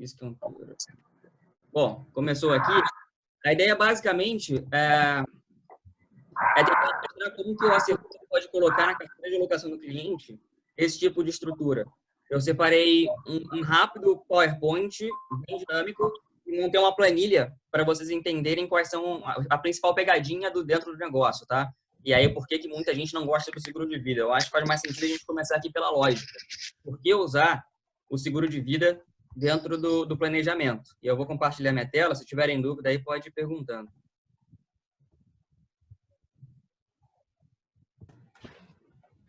Isso que é um... Bom, começou aqui. A ideia, basicamente, é tentar mostrar como que o assessor pode colocar na carteira de alocação do cliente esse tipo de estrutura. Eu separei um rápido PowerPoint, bem dinâmico, e montei uma planilha para vocês entenderem quais são a principal pegadinha dentro do negócio, tá? E aí, por que muita gente não gosta do seguro de vida? Eu acho que faz mais sentido a gente começar aqui pela lógica. Por que usar o seguro de vida dentro do planejamento? E eu vou compartilhar minha tela. Se tiverem dúvida, aí pode ir perguntando.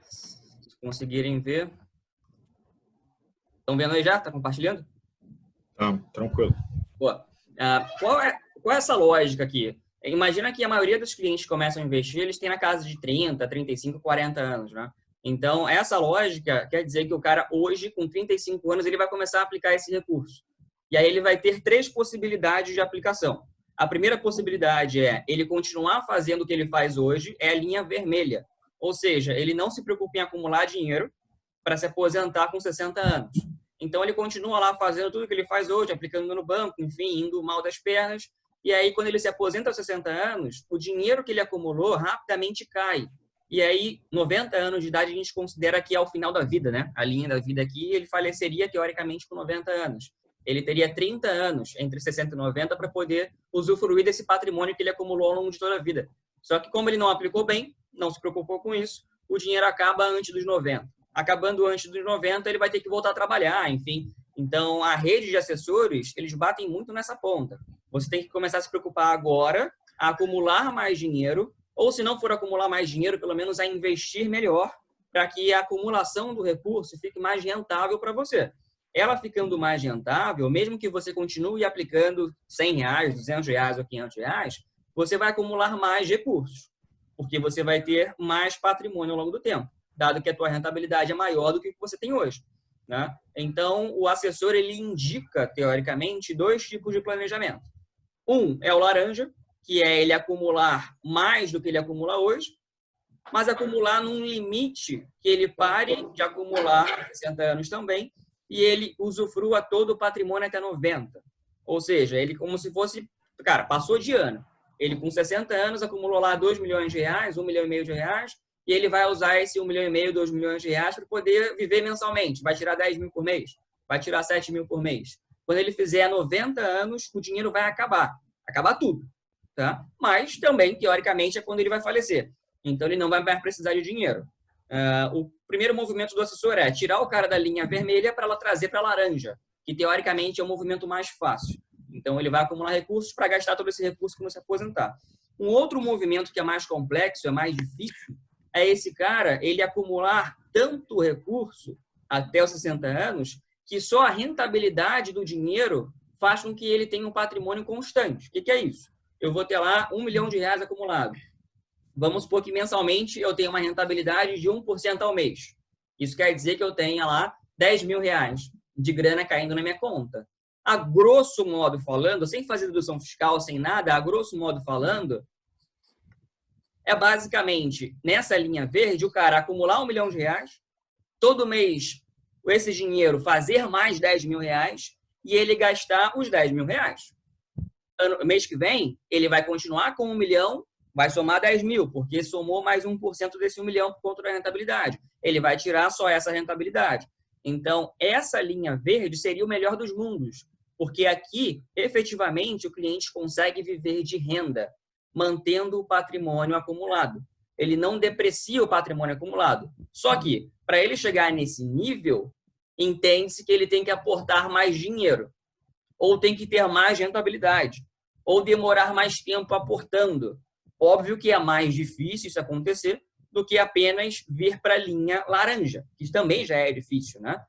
Se conseguirem ver. Estão vendo aí já? Está compartilhando? Tranquilo. Boa. Qual é essa lógica aqui? Imagina que a maioria dos clientes que começam a investir, eles têm na casa de 30, 35, 40 anos, né? Então, essa lógica quer dizer que o cara hoje, com 35 anos, ele vai começar a aplicar esse recurso. E aí ele vai ter 3 possibilidades de aplicação. A primeira possibilidade é ele continuar fazendo o que ele faz hoje, é a linha vermelha. Ou seja, ele não se preocupa em acumular dinheiro para se aposentar com 60 anos. Então, ele continua lá fazendo tudo que ele faz hoje, aplicando no banco, enfim, indo mal das pernas. E aí, quando ele se aposenta aos 60 anos, o dinheiro que ele acumulou rapidamente cai. E aí, 90 anos de idade, a gente considera que é o final da vida, né? A linha da vida aqui, ele faleceria, teoricamente, com 90 anos. Ele teria 30 anos, entre 60 e 90, para poder usufruir desse patrimônio que ele acumulou ao longo de toda a vida. Só que, como ele não aplicou bem, não se preocupou com isso, o dinheiro acaba antes dos 90. Acabando antes dos 90, ele vai ter que voltar a trabalhar, enfim. Então, a rede de assessores, eles batem muito nessa ponta. Você tem que começar a se preocupar agora, a acumular mais dinheiro, ou se não for acumular mais dinheiro, pelo menos a investir melhor, para que a acumulação do recurso fique mais rentável para você. Ela ficando mais rentável, mesmo que você continue aplicando R$100, R$200 ou R$500, você vai acumular mais recursos, porque você vai ter mais patrimônio ao longo do tempo, dado que a tua rentabilidade é maior do que o que você tem hoje, né? Então, o assessor, ele indica, teoricamente, 2 tipos de planejamento. Um é o laranja, que é ele acumular mais do que ele acumula hoje, mas acumular num limite que ele pare de acumular 60 anos também e ele usufrua todo o patrimônio até 90. Ou seja, ele como se fosse... Cara, passou de ano. Ele com 60 anos acumulou lá R$2 milhões, R$1,5 milhão de reais, e ele vai usar esse R$1,5 milhão, R$2 milhões de reais para poder viver mensalmente. Vai tirar 10 mil por mês, vai tirar 7 mil por mês. Quando ele fizer 90 anos, o dinheiro vai acabar tudo, tá? Mas também, teoricamente, é quando ele vai falecer. Então, ele não vai mais precisar de dinheiro. O primeiro movimento do assessor é tirar o cara da linha vermelha para ela trazer para a laranja, que, teoricamente, é o movimento mais fácil. Então, ele vai acumular recursos para gastar todo esse recurso quando se aposentar. Um outro movimento que é mais complexo, é mais difícil, é esse cara, ele acumular tanto recurso até os 60 anos, que só a rentabilidade do dinheiro faz com que ele tenha um patrimônio constante. O que é isso? Eu vou ter lá R$1 milhão acumulado. Vamos supor que mensalmente eu tenho uma rentabilidade de 1% ao mês. Isso quer dizer que eu tenha lá R$10 mil de grana caindo na minha conta. A grosso modo falando, sem fazer dedução fiscal, sem nada, a grosso modo falando, é basicamente, nessa linha verde, o cara acumular R$1 milhão, todo mês esse dinheiro fazer mais R$10 mil e ele gastar os R$10 mil. Mês que vem, ele vai continuar com 1 milhão, vai somar 10 mil, porque somou mais 1% desse 1 milhão por conta da rentabilidade. Ele vai tirar só essa rentabilidade. Então, essa linha verde seria o melhor dos mundos, porque aqui, efetivamente, o cliente consegue viver de renda, mantendo o patrimônio acumulado. Ele não deprecia o patrimônio acumulado. Só que, para ele chegar nesse nível, entende-se que ele tem que aportar mais dinheiro, ou tem que ter mais rentabilidade, ou demorar mais tempo aportando. Óbvio que é mais difícil isso acontecer do que apenas vir para a linha laranja, que também já é difícil, né?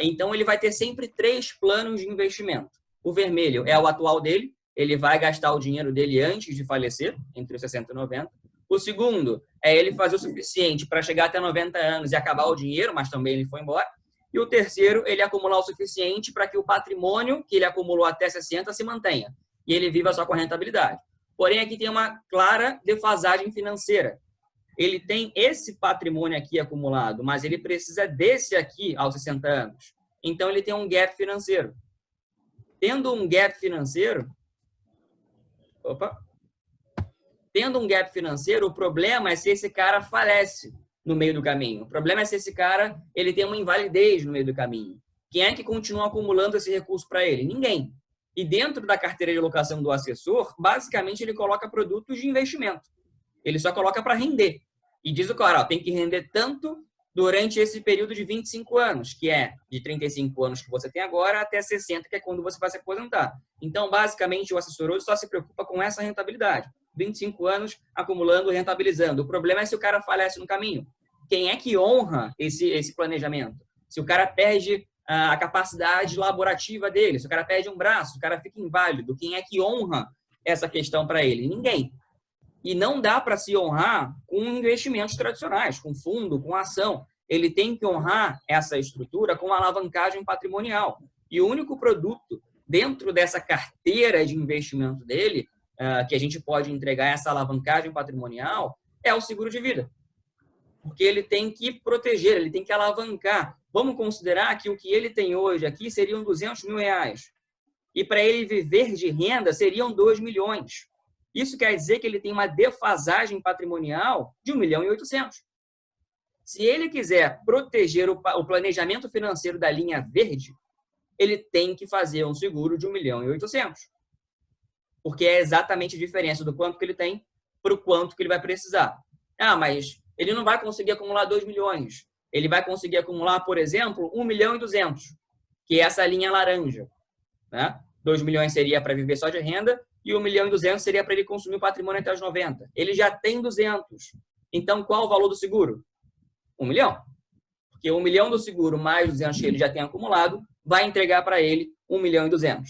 Então, ele vai ter sempre 3 planos de investimento. O vermelho é o atual dele, ele vai gastar o dinheiro dele antes de falecer, entre os 60 e 90. O segundo é ele fazer o suficiente para chegar até 90 anos e acabar o dinheiro, mas também ele foi embora. E o terceiro, ele acumular o suficiente para que o patrimônio que ele acumulou até 60 se mantenha e ele viva só com a rentabilidade. Porém, aqui tem uma clara defasagem financeira. Ele tem esse patrimônio aqui acumulado, mas ele precisa desse aqui aos 60 anos. Então, ele tem um gap financeiro. Tendo um gap financeiro, o problema é se esse cara falece no meio do caminho. O problema é se esse cara ele tem uma invalidez no meio do caminho. Quem é que continua acumulando esse recurso para ele? Ninguém. E dentro da carteira de alocação do assessor, basicamente ele coloca produtos de investimento. Ele só coloca para render. E diz o cara, ó, tem que render tanto durante esse período de 25 anos, que é de 35 anos que você tem agora até 60, que é quando você vai se aposentar. Então, basicamente, o assessor hoje só se preocupa com essa rentabilidade. 25 anos acumulando, rentabilizando. O problema é se o cara falece no caminho. Quem é que honra esse planejamento? Se o cara perde a capacidade laborativa dele, se o cara perde um braço, o cara fica inválido, quem é que honra essa questão para ele? Ninguém. E não dá para se honrar com investimentos tradicionais, com fundo, com ação. Ele tem que honrar essa estrutura com alavancagem patrimonial. E o único produto dentro dessa carteira de investimento dele, que a gente pode entregar essa alavancagem patrimonial, é o seguro de vida. Porque ele tem que proteger, ele tem que alavancar. Vamos considerar que o que ele tem hoje aqui seriam 200 mil reais. E para ele viver de renda seriam 2 milhões. Isso quer dizer que ele tem uma defasagem patrimonial de 1.800.000. Se ele quiser proteger o planejamento financeiro da linha verde, ele tem que fazer um seguro de 1.800.000. Porque é exatamente a diferença do quanto que ele tem para o quanto que ele vai precisar. Ah, mas ele não vai conseguir acumular 2 milhões. Ele vai conseguir acumular, por exemplo, 1.200.000, que é essa linha laranja. Né? 2 milhões seria para viver só de renda e 1.200.000 seria para ele consumir o patrimônio até os 90. Ele já tem 200. Então, qual o valor do seguro? 1 milhão. Porque 1 milhão do seguro mais 200 que ele já tem acumulado vai entregar para ele 1.200.000.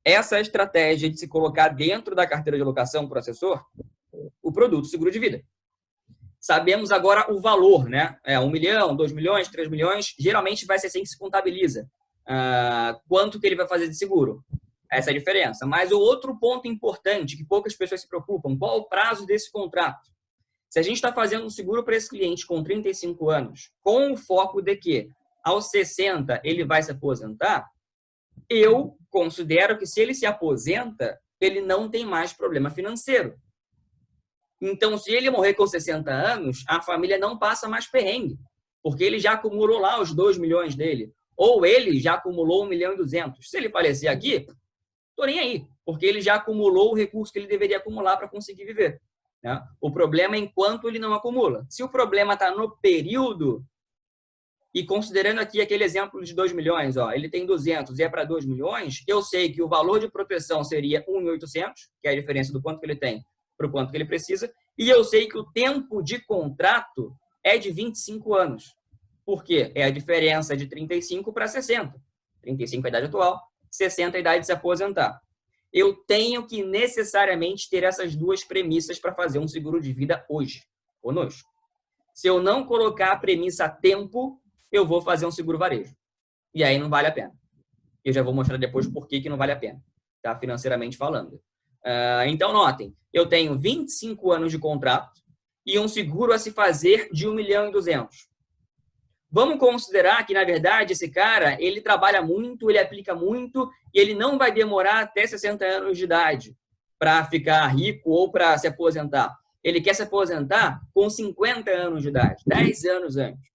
Essa é a estratégia de se colocar dentro da carteira de alocação para o assessor o produto seguro de vida. Sabemos agora o valor, né? 1 milhão, 2 milhões, 3 milhões. Geralmente vai ser assim que se contabiliza. Quanto que ele vai fazer de seguro? Essa é a diferença. Mas o outro ponto importante, que poucas pessoas se preocupam, qual o prazo desse contrato? Se a gente está fazendo um seguro para esse cliente com 35 anos, com o foco de que aos 60 ele vai se aposentar, eu considero que se ele se aposenta, ele não tem mais problema financeiro. Então, se ele morrer com 60 anos, a família não passa mais perrengue, porque ele já acumulou lá os 2 milhões dele, ou ele já acumulou 1.200.000. Se ele falecer aqui, tô nem aí, porque ele já acumulou o recurso que ele deveria acumular para conseguir viver. Né? O problema é enquanto ele não acumula. Se o problema está no período, e considerando aqui aquele exemplo de 2 milhões, ó, ele tem 200 e é para 2 milhões, eu sei que o valor de proteção seria 1.800, que é a diferença do quanto que ele tem para o quanto que ele precisa, e eu sei que o tempo de contrato é de 25 anos. Por quê? É a diferença de 35 para 60. 35 é a idade atual, 60 é a idade de se aposentar. Eu tenho que necessariamente ter essas duas premissas para fazer um seguro de vida hoje, conosco. Se eu não colocar a premissa a tempo, eu vou fazer um seguro varejo. E aí não vale a pena. Eu já vou mostrar depois por que não vale a pena, tá? Financeiramente falando. Então, notem, eu tenho 25 anos de contrato e um seguro a se fazer de 1.200.000. Vamos considerar que, na verdade, esse cara, ele trabalha muito, ele aplica muito e ele não vai demorar até 60 anos de idade para ficar rico ou para se aposentar. Ele quer se aposentar com 50 anos de idade, 10 anos antes.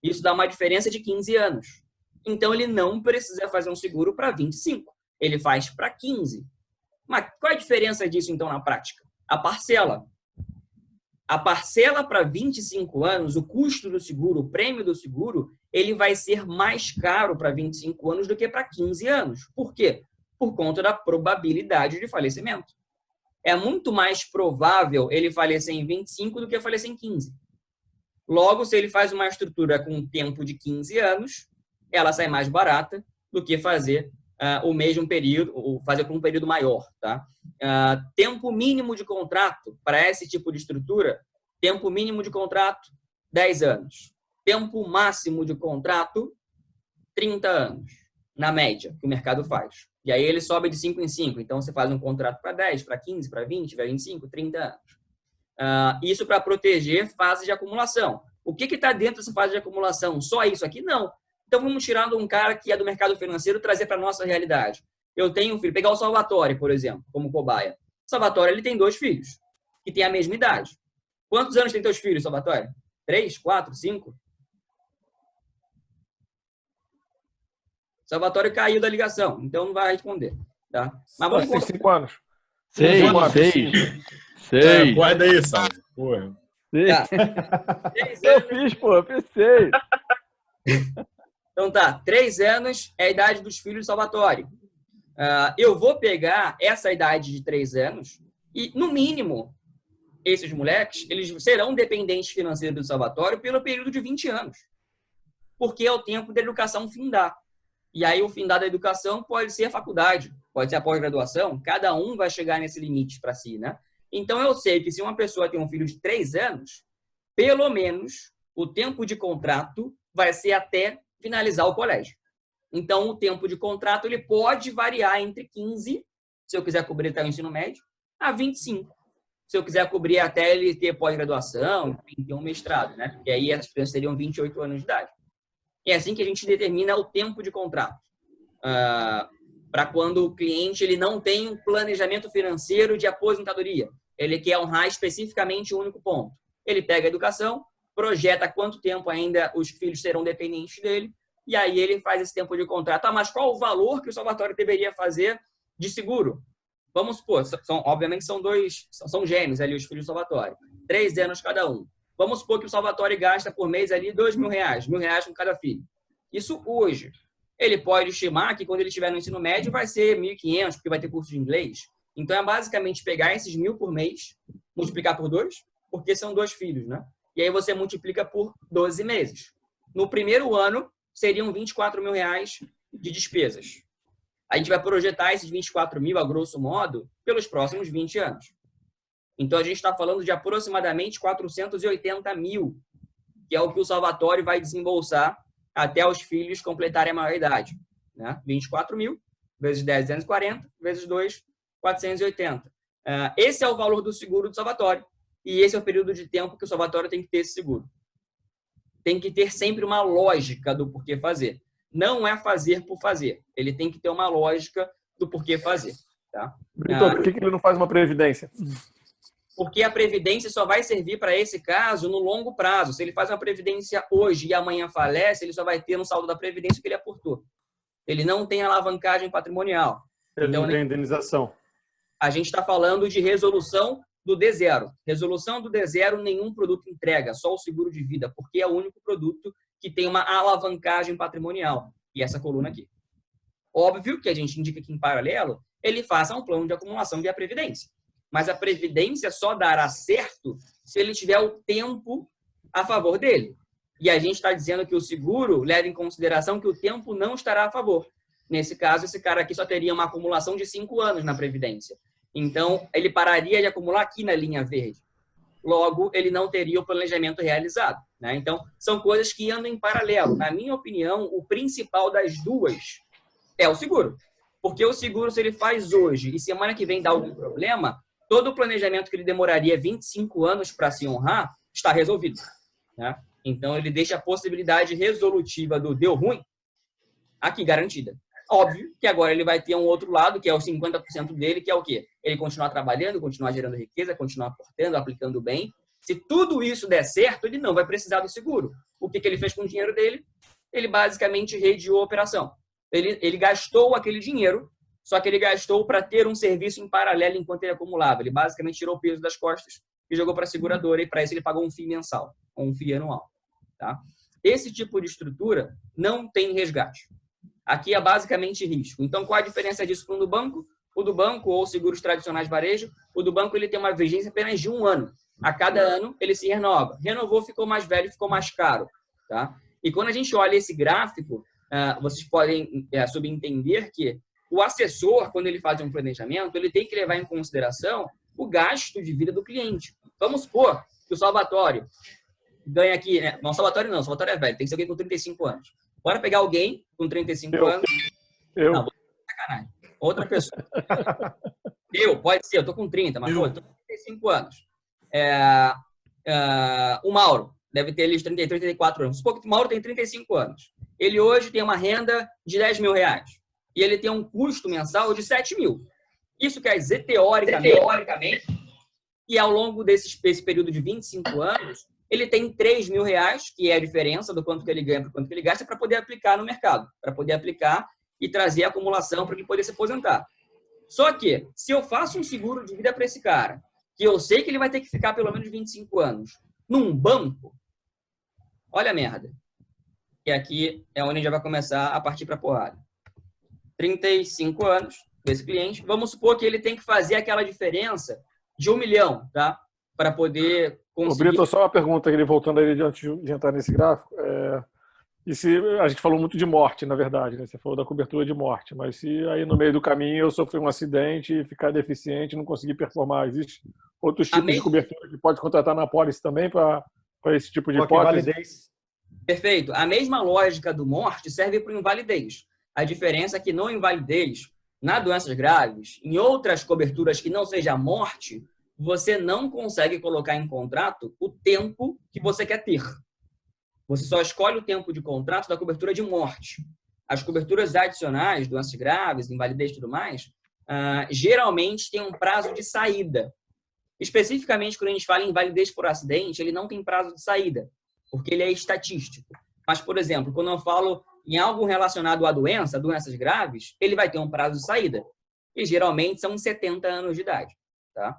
Isso dá uma diferença de 15 anos. Então, ele não precisa fazer um seguro para 25. Ele faz para 15. Mas qual é a diferença disso, então, na prática? A parcela. A parcela para 25 anos, o custo do seguro, o prêmio do seguro, ele vai ser mais caro para 25 anos do que para 15 anos. Por quê? Por conta da probabilidade de falecimento. É muito mais provável ele falecer em 25 do que falecer em 15. Logo, se ele faz uma estrutura com um tempo de 15 anos, ela sai mais barata do que fazer o mesmo período, ou fazer com um período maior. Tá? Tempo mínimo de contrato para esse tipo de estrutura, tempo mínimo de contrato, 10 anos. Tempo máximo de contrato, 30 anos, na média, que o mercado faz. E aí ele sobe de 5 em 5. Então, você faz um contrato para 10, para 15, para 20, para 25, 30 anos. Isso para proteger fase de acumulação. O que está dentro dessa fase de acumulação? Só isso aqui? Não. Então, vamos tirar de um cara que é do mercado financeiro e trazer para a nossa realidade. eu tenho um filho. Pegar o Salvatore, por exemplo, como cobaia. O Salvatore, ele tem 2 filhos, que têm a mesma idade. Quantos anos tem teus filhos, Salvatore? 3, 4, 5? Salvatore caiu da ligação, então não vai responder. Tá? Mas vamos tem 5 anos. 6. Guarda aí, Salvo. Porra. Tá. Eu fiz, pô, eu pensei. Então tá, 3 anos é a idade dos filhos do Salvatore. Eu vou pegar essa idade de 3 anos e, no mínimo, esses moleques, eles serão dependentes financeiros do Salvatore pelo período de 20 anos. Porque é o tempo da educação findar. E aí o findar da educação pode ser a faculdade, pode ser a pós-graduação, cada um vai chegar nesse limite para si, né? Então eu sei que se uma pessoa tem um filho de 3 anos, pelo menos o tempo de contrato vai ser até finalizar o colégio. Então o tempo de contrato ele pode variar entre 15, se eu quiser cobrir até o ensino médio, a 25. Se eu quiser cobrir até ele ter pós-graduação, ter um mestrado, né? E aí as crianças teriam 28 anos de idade. É assim que a gente determina o tempo de contrato. Para quando o cliente ele não tem um planejamento financeiro de aposentadoria. Ele quer honrar especificamente um único ponto. Ele pega a educação, projeta quanto tempo ainda os filhos serão dependentes dele, e aí ele faz esse tempo de contrato. Mas qual o valor que o Salvatore deveria fazer de seguro? Vamos supor, obviamente são gêmeos ali, os filhos do Salvatore. 3 anos cada um. Vamos supor que o Salvatore gasta por mês ali R$2.000, R$1.000 com cada filho. Isso hoje. Ele pode estimar que quando ele estiver no ensino médio vai ser 1.500, porque vai ter curso de inglês. Então é basicamente pegar esses 1.000 por mês, multiplicar por 2, porque são 2 filhos, né? E aí você multiplica por 12 meses. No primeiro ano, seriam R$24.000 de despesas. A gente vai projetar esses 24.000, a grosso modo, pelos próximos 20 anos. Então, a gente está falando de aproximadamente 480 mil, que é o que o Salvatore vai desembolsar até os filhos completarem a maioridade. Né? 24 mil, vezes 10, 240, vezes 2, 480. Esse é o valor do seguro do Salvatore. E esse é o período de tempo que o Salvatore tem que ter esse seguro. Tem que ter sempre uma lógica do porquê fazer. Não é fazer por fazer. Ele tem que ter uma lógica do porquê fazer. Tá? Brito, por que ele não faz uma previdência? Porque a previdência só vai servir para esse caso no longo prazo. Se ele faz uma previdência hoje e amanhã falece, ele só vai ter no saldo da previdência que ele aportou. Ele não tem alavancagem patrimonial. Ele não tem indenização. A gente está falando de resolução do D0. Resolução do D0, nenhum produto entrega, só o seguro de vida, porque é o único produto que tem uma alavancagem patrimonial. E essa coluna aqui. Óbvio que a gente indica que, em paralelo, ele faça um plano de acumulação via previdência. Mas a previdência só dará certo se ele tiver o tempo a favor dele. E a gente está dizendo que o seguro leva em consideração que o tempo não estará a favor. Nesse caso, esse cara aqui só teria uma acumulação de 5 anos na previdência. Então, ele pararia de acumular aqui na linha verde. Logo, ele não teria o planejamento realizado. Né? Então, são coisas que andam em paralelo. Na minha opinião, o principal das duas é o seguro. Porque o seguro, se ele faz hoje e semana que vem dá algum problema, todo o planejamento que ele demoraria 25 anos para se honrar está resolvido. Né? Então, ele deixa a possibilidade resolutiva do deu ruim aqui garantida. Óbvio que agora ele vai ter um outro lado, que é os 50% dele, que é o quê? Ele continuar trabalhando, continuar gerando riqueza, continuar aportando, aplicando bem. Se tudo isso der certo, ele não vai precisar do seguro. O que ele fez com o dinheiro dele? Ele basicamente redeou a operação. Ele gastou aquele dinheiro, só que ele gastou para ter um serviço em paralelo enquanto ele acumulava. Ele basicamente tirou o peso das costas e jogou para a seguradora, e para isso ele pagou um FII mensal, ou um FII anual. Tá? Esse tipo de estrutura não tem resgate. Aqui é basicamente risco. Então, qual a diferença disso para o do banco? O do banco, ou seguros tradicionais de varejo, o do banco ele tem uma vigência apenas de 1 ano. A cada ano, ele se renova. Renovou, ficou mais velho, ficou mais caro. Tá? E quando a gente olha esse gráfico, vocês podem subentender que o assessor, quando ele faz um planejamento, ele tem que levar em consideração o gasto de vida do cliente. Vamos supor que o Salvatore ganha aqui... Né? Não, Salvatore não. Salvatore é velho. Tem que ser alguém com 35 anos. Bora pegar alguém com 35 anos. Não, sacanagem. Outra pessoa. Pode ser, eu tô com 30, mas eu tô com 35 anos. O Mauro deve ter ali os 33, 34 anos. Supor que o Mauro tem 35 anos. Ele hoje tem uma renda de R$10.000. e ele tem um custo mensal de 7 mil. Isso quer dizer, teoricamente, que ao longo desse período de 25 anos, ele tem 3 mil reais, que é a diferença do quanto que ele ganha para o quanto que ele gasta, para poder aplicar no mercado, para poder aplicar e trazer a acumulação para ele poder se aposentar. Só que, se eu faço um seguro de vida para esse cara, que eu sei que ele vai ter que ficar pelo menos 25 anos, num banco, olha a merda. E aqui é onde a gente já vai começar a partir para a porrada. 35 anos desse cliente. Vamos supor que ele tem que fazer aquela diferença de 1 milhão, tá? Para poder conseguir... Ô, Brito, só uma pergunta, ele voltando aí antes de entrar nesse gráfico. E se a gente falou muito de morte, na verdade, né? Você falou da cobertura de morte, mas se aí no meio do caminho eu sofrer um acidente e ficar deficiente, não conseguir performar, existe outros tipos de cobertura que pode contratar na pólice também para esse tipo de hipótese? Validez. Perfeito. A mesma lógica do morte serve para o invalidez. A diferença é que no invalidez, na doenças graves, em outras coberturas que não seja morte, você não consegue colocar em contrato o tempo que você quer ter. Você só escolhe o tempo de contrato da cobertura de morte. As coberturas adicionais, doenças graves, invalidez e tudo mais, geralmente tem um prazo de saída. Especificamente, quando a gente fala em invalidez por acidente, ele não tem prazo de saída, porque ele é estatístico. Mas, por exemplo, quando eu falo em algo relacionado à doença, doenças graves, ele vai ter um prazo de saída. E geralmente são 70 anos de idade. Tá?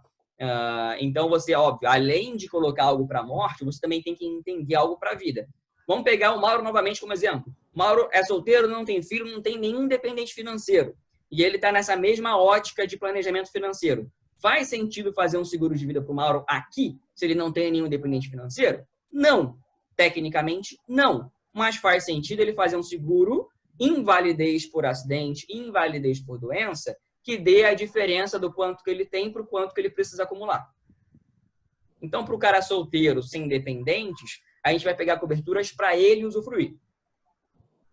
Então, você, óbvio, além de colocar algo para a morte, você também tem que entender algo para a vida. Vamos pegar o Mauro novamente como exemplo. O Mauro é solteiro, não tem filho, não tem nenhum dependente financeiro. E ele está nessa mesma ótica de planejamento financeiro. Faz sentido fazer um seguro de vida para o Mauro aqui, se ele não tem nenhum dependente financeiro? Não. Tecnicamente, não. Mas faz sentido ele fazer um seguro invalidez por acidente, invalidez por doença, que dê a diferença do quanto que ele tem para o quanto que ele precisa acumular. Então, para o cara solteiro, sem dependentes, a gente vai pegar coberturas para ele usufruir.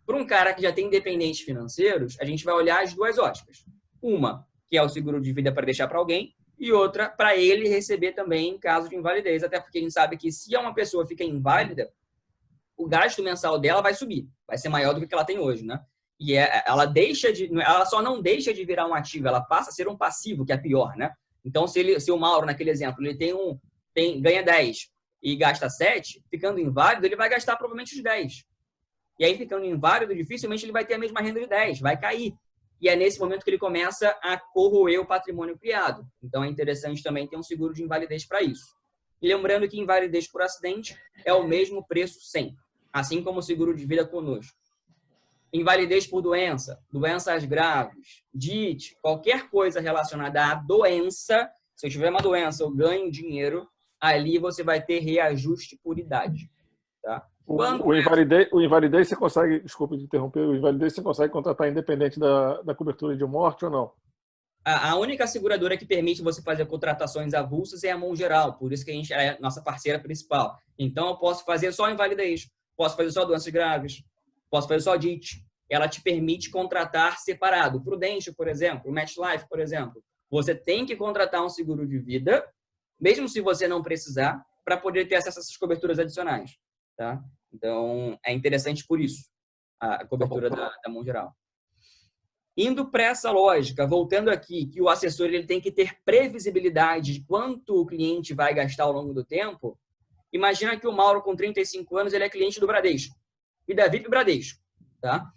Para um cara que já tem dependentes financeiros, a gente vai olhar as duas óticas. Uma, que é o seguro de vida para deixar para alguém, e outra, para ele receber também em caso de invalidez. Até porque a gente sabe que se uma pessoa fica inválida, o gasto mensal dela vai subir. Vai ser maior do que ela tem hoje, né? E ela só não deixa de virar um ativo, ela passa a ser um passivo, que é pior, né? Então, se o Mauro, naquele exemplo, ele ganha 10 e gasta 7, ficando inválido, ele vai gastar provavelmente os 10. E aí, ficando inválido, dificilmente ele vai ter a mesma renda de 10, vai cair. E é nesse momento que ele começa a corroer o patrimônio criado. Então, é interessante também ter um seguro de invalidez para isso. E lembrando que invalidez por acidente é o mesmo preço sempre, assim como o seguro de vida conosco. Invalidez por doença, doenças graves, DIT, qualquer coisa relacionada à doença, se eu tiver uma doença, eu ganho dinheiro, ali você vai ter reajuste por idade. Tá? O invalidez você consegue, desculpa de interromper, o invalidez você consegue contratar independente da cobertura de morte ou não? A única seguradora que permite você fazer contratações avulsas é a Mão Geral, por isso que a gente é a nossa parceira principal. Então, eu posso fazer só invalidez, posso fazer só doenças graves, posso fazer só DIT. Ela te permite contratar separado. O Prudential, por exemplo, o MetLife, por exemplo. Você tem que contratar um seguro de vida, mesmo se você não precisar, para poder ter acesso a essas coberturas adicionais. Tá? Então, é interessante por isso, a cobertura da Mão Geral. Indo para essa lógica, voltando aqui, que o assessor ele tem que ter previsibilidade de quanto o cliente vai gastar ao longo do tempo, imagina que o Mauro, com 35 anos, ele é cliente do Bradesco. E da VIP Bradesco. Tá?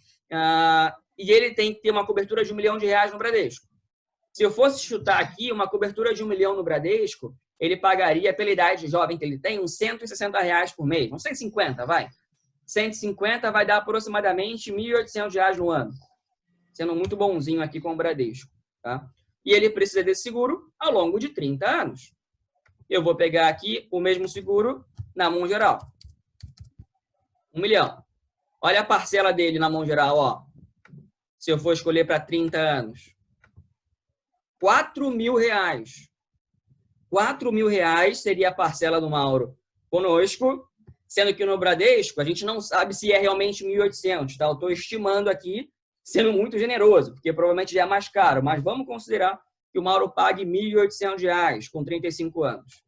E ele tem que ter uma cobertura de R$1 milhão no Bradesco. Se eu fosse chutar aqui, uma cobertura de R$1 milhão no Bradesco, ele pagaria, pela idade jovem que ele tem, uns R$160 por mês. Uns 150, vai. 150 vai dar aproximadamente R$1.800 no ano. Sendo muito bonzinho aqui com o Bradesco. Tá? E ele precisa desse seguro ao longo de 30 anos. Eu vou pegar aqui o mesmo seguro na Mão Geral. R$1 milhão. Olha a parcela dele na Mão Geral, ó. Se eu for escolher para 30 anos. R$4.000. R$4.000 seria a parcela do Mauro conosco, sendo que no Bradesco a gente não sabe se é realmente 1.800, tá? Eu estou estimando aqui, sendo muito generoso, porque provavelmente já é mais caro, mas vamos considerar que o Mauro pague R$1.800 com 35 anos.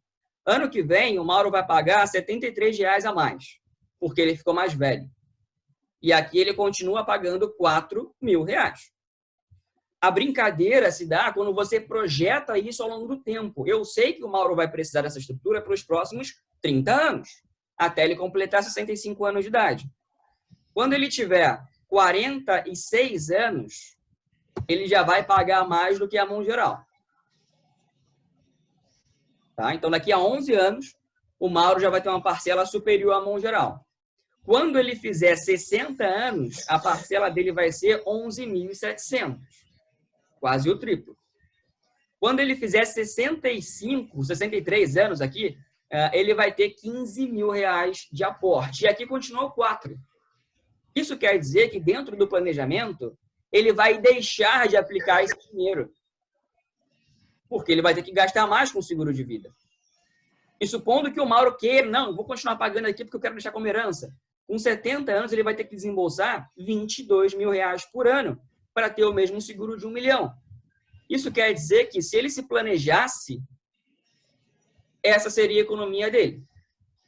Ano que vem, o Mauro vai pagar R$73 a mais, porque ele ficou mais velho. E aqui ele continua pagando R$4.000. A brincadeira se dá quando você projeta isso ao longo do tempo. Eu sei que o Mauro vai precisar dessa estrutura para os próximos 30 anos, até ele completar 65 anos de idade. Quando ele tiver 46 anos, ele já vai pagar mais do que a mão geral. Tá? Então, daqui a 11 anos, o Mauro já vai ter uma parcela superior à mão geral. Quando ele fizer 60 anos, a parcela dele vai ser 11.700. Quase o triplo. Quando ele fizer 65, 63 anos aqui, ele vai ter 15 mil reais de aporte. E aqui continua o 4. Isso quer dizer que dentro do planejamento, ele vai deixar de aplicar esse dinheiro. Porque ele vai ter que gastar mais com o seguro de vida. E supondo que o Mauro queira, não, vou continuar pagando aqui porque eu quero deixar como herança. Com 70 anos, ele vai ter que desembolsar 22 mil reais por ano para ter o mesmo seguro de 1 milhão. Isso quer dizer que se ele se planejasse, essa seria a economia dele.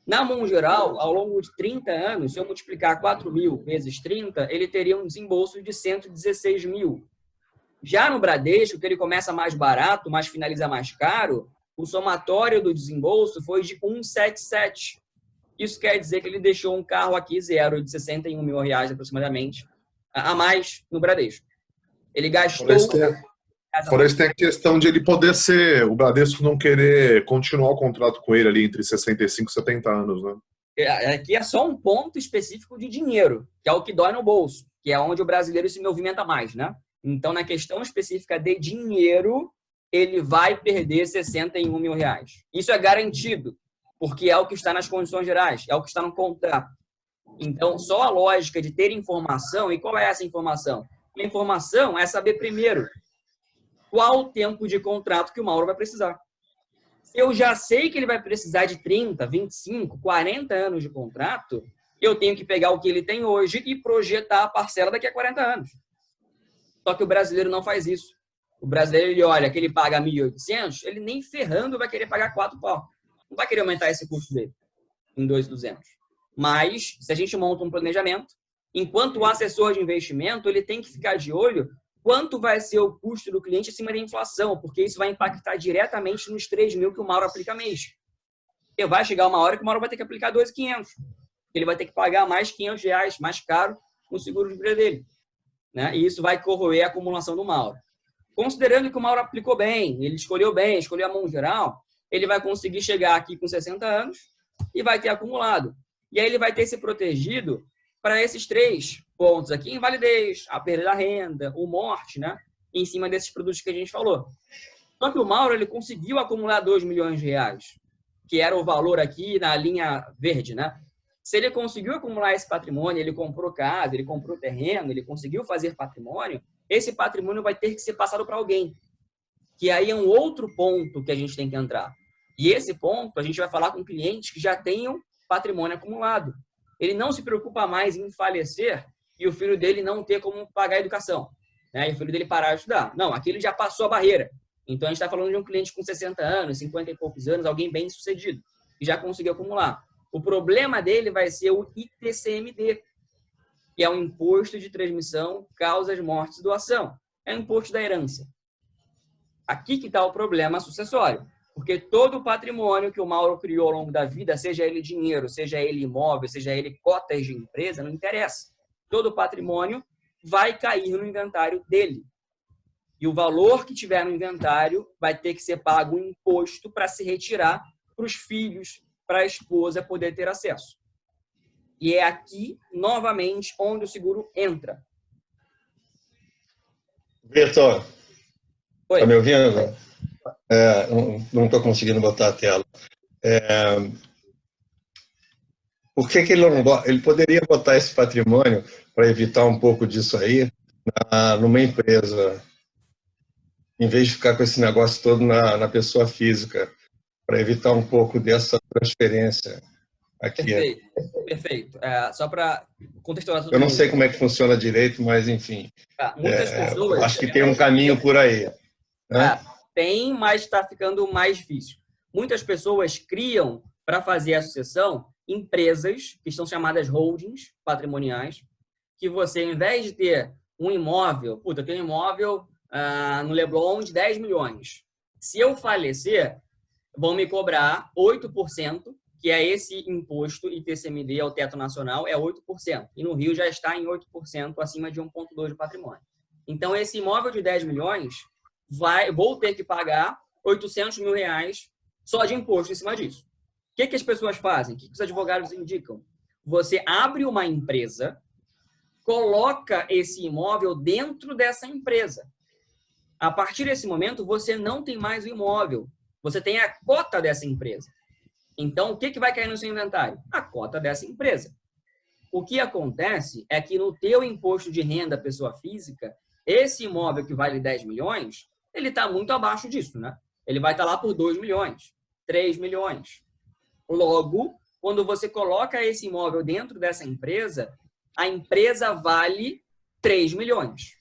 Na mão geral, ao longo de 30 anos, se eu multiplicar 4 mil vezes 30, ele teria um desembolso de 116 mil. Já no Bradesco, que ele começa mais barato, mas finaliza mais caro, o somatório do desembolso foi de 177. Isso quer dizer que ele deixou um carro aqui zero de 61 mil reais aproximadamente a mais no Bradesco. Ele gastou... Fora isso, tem a questão de ele poder ser, o Bradesco não querer continuar o contrato com ele ali entre 65 e 70 anos, né? Aqui é só um ponto específico de dinheiro, que é o que dói no bolso, que é onde o brasileiro se movimenta mais, né? Então, na questão específica de dinheiro, ele vai perder 61 mil reais. Isso é garantido, porque é o que está nas condições gerais, é o que está no contrato. Então, só a lógica de ter informação, e qual é essa informação? A informação é saber primeiro qual o tempo de contrato que o Mauro vai precisar. Se eu já sei que ele vai precisar de 30, 25, 40 anos de contrato, eu tenho que pegar o que ele tem hoje e projetar a parcela daqui a 40 anos. Só que o brasileiro não faz isso. O brasileiro, ele olha que ele paga 1.800, ele nem ferrando vai querer pagar 4 pau. Não vai querer aumentar esse custo dele em 2.200. Mas, se a gente monta um planejamento, enquanto o assessor de investimento, ele tem que ficar de olho quanto vai ser o custo do cliente acima da inflação, porque isso vai impactar diretamente nos 3 mil que o Mauro aplica mês. E vai chegar uma hora que o Mauro vai ter que aplicar 2.500. Ele vai ter que pagar mais 500 reais, mais caro, no seguro de vida dele. Né? E isso vai corroer a acumulação do Mauro. Considerando que o Mauro aplicou bem, ele escolheu bem, escolheu a mão geral, ele vai conseguir chegar aqui com 60 anos e vai ter acumulado. E aí ele vai ter se protegido para esses 3 pontos aqui, invalidez, a perda da renda, o morte, né? Em cima desses produtos que a gente falou. Só que o Mauro, ele conseguiu acumular 2 milhões de reais, que era o valor aqui na linha verde, né? Se ele conseguiu acumular esse patrimônio, ele comprou casa, ele comprou terreno, ele conseguiu fazer patrimônio, esse patrimônio vai ter que ser passado para alguém. Que aí é um outro ponto que a gente tem que entrar. E esse ponto, a gente vai falar com clientes que já tenham patrimônio acumulado. Ele não se preocupa mais em falecer e o filho dele não ter como pagar a educação, né? E o filho dele parar de estudar. Não, aqui ele já passou a barreira. Então, a gente está falando de um cliente com 60 anos, 50 e poucos anos, alguém bem sucedido, que já conseguiu acumular. O problema dele vai ser o ITCMD, que é o Imposto de Transmissão, Causas, Mortes e Doação. É o imposto da herança. Aqui que está o problema sucessório. Porque todo o patrimônio que o Mauro criou ao longo da vida, seja ele dinheiro, seja ele imóvel, seja ele cotas de empresa, não interessa. Todo o patrimônio vai cair no inventário dele. E o valor que tiver no inventário vai ter que ser pago um imposto para se retirar para os filhos, para a esposa poder ter acesso. E é aqui, novamente, onde o seguro entra. Vitor, Oi. está me ouvindo? Não estou conseguindo botar a tela. Por que ele não bota? Ele poderia botar esse patrimônio para evitar um pouco disso aí numa empresa, em vez de ficar com esse negócio todo na pessoa física, para evitar um pouco dessa transferência aqui. Perfeito. Só para contextualizar. Eu não sei como é que funciona direito, mas enfim. Muitas pessoas. Acho que tem um caminho por aí. Né? Tem, mas está ficando mais difícil. Muitas pessoas criam, para fazer a sucessão, empresas que são chamadas holdings patrimoniais, que você, ao invés de ter um imóvel, eu tenho um imóvel no Leblon de 10 milhões. Se eu falecer, vão me cobrar 8%, que é esse imposto ITCMD ao teto nacional, é 8%. E no Rio já está em 8%, acima de 1,2% de patrimônio. Então, esse imóvel de 10 milhões, vou ter que pagar 800 mil reais só de imposto em cima disso. O que as pessoas fazem? O que os advogados indicam? Você abre uma empresa, coloca esse imóvel dentro dessa empresa. A partir desse momento, você não tem mais o imóvel. Você tem a cota dessa empresa. Então, o que vai cair no seu inventário? A cota dessa empresa. O que acontece é que no teu imposto de renda pessoa física, esse imóvel que vale 10 milhões, ele está muito abaixo disso, né? Ele vai estar lá por 2 milhões, 3 milhões. Logo, quando você coloca esse imóvel dentro dessa empresa, a empresa vale 3 milhões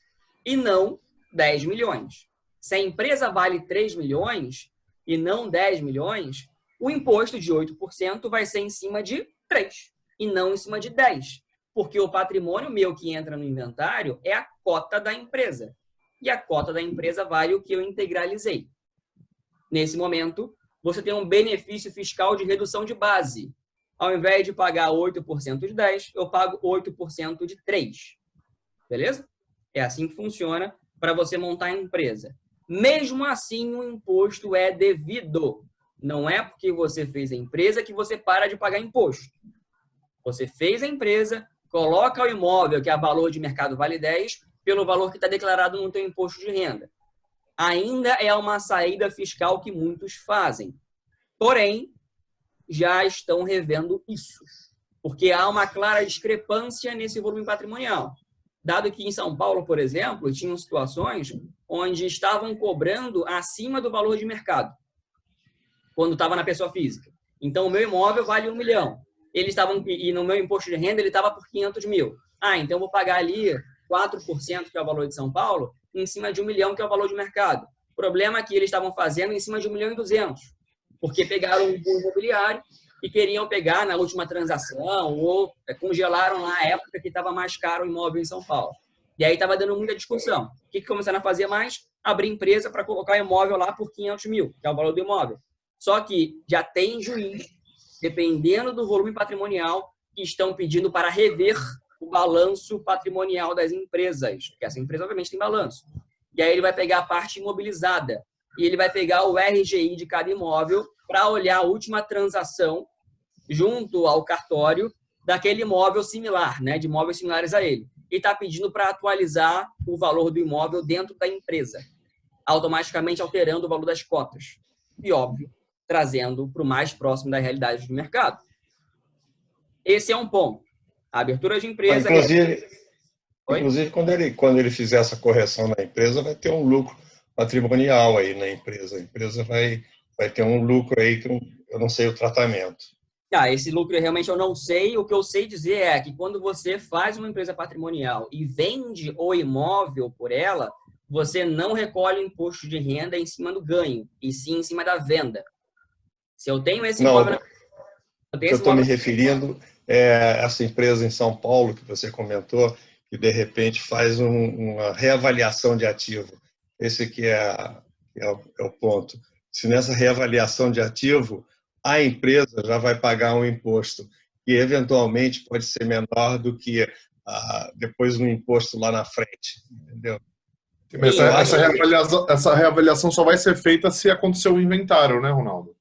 e não 10 milhões. Se a empresa vale 3 milhões e não 10 milhões, o imposto de 8% vai ser em cima de 3 e não em cima de 10. Porque o patrimônio meu que entra no inventário é a cota da empresa. E a cota da empresa vale o que eu integralizei. Nesse momento, você tem um benefício fiscal de redução de base. Ao invés de pagar 8% de 10, eu pago 8% de 3. Beleza? É assim que funciona para você montar a empresa. Mesmo assim, o imposto é devido. Não é porque você fez a empresa que você para de pagar imposto. Você fez a empresa, coloca o imóvel, que é o valor de mercado vale 10, pelo valor que está declarado no teu imposto de renda. Ainda é uma saída fiscal que muitos fazem. Porém, já estão revendo isso. Porque há uma clara discrepância nesse volume patrimonial. Dado que em São Paulo, por exemplo, tinham situações onde estavam cobrando acima do valor de mercado, quando estava na pessoa física. Então, o meu imóvel vale 1 milhão. E no meu imposto de renda, ele estava por 500 mil. Então, eu vou pagar ali 4%, que é o valor de São Paulo, em cima de 1 milhão, que é o valor de mercado. O problema é que eles estavam fazendo em cima de 1 milhão e 200, porque pegaram um imobiliário e queriam pegar na última transação ou congelaram lá a época que estava mais caro o imóvel em São Paulo. E aí estava dando muita discussão. O que começaram a fazer mais? Abrir empresa para colocar o imóvel lá por 500 mil, que é o valor do imóvel. Só que já tem juiz, dependendo do volume patrimonial, que estão pedindo para rever o balanço patrimonial das empresas, porque essa empresa, obviamente, tem balanço. E aí ele vai pegar a parte imobilizada e ele vai pegar o RGI de cada imóvel para olhar a última transação junto ao cartório daquele imóvel similar, né, de imóveis similares a ele. E está pedindo para atualizar o valor do imóvel dentro da empresa, automaticamente alterando o valor das cotas. E, óbvio, trazendo para o mais próximo da realidade do mercado. Esse é um ponto. A abertura de empresa... Inclusive quando ele fizer essa correção na empresa, vai ter um lucro patrimonial aí na empresa. A empresa vai ter um lucro aí que eu não sei o tratamento. Esse lucro realmente eu não sei. O que eu sei dizer é que quando você faz uma empresa patrimonial e vende o imóvel por ela, você não recolhe o imposto de renda em cima do ganho, e sim em cima da venda. Se eu tenho esse imóvel... O que eu estou me referindo é essa empresa em São Paulo que você comentou, que de repente faz uma reavaliação de ativo. Esse aqui é o ponto. Se nessa reavaliação de ativo, a empresa já vai pagar um imposto que eventualmente pode ser menor do que depois um imposto lá na frente, entendeu? Mas essa reavaliação só vai ser feita se acontecer o inventário, né, Ronaldo?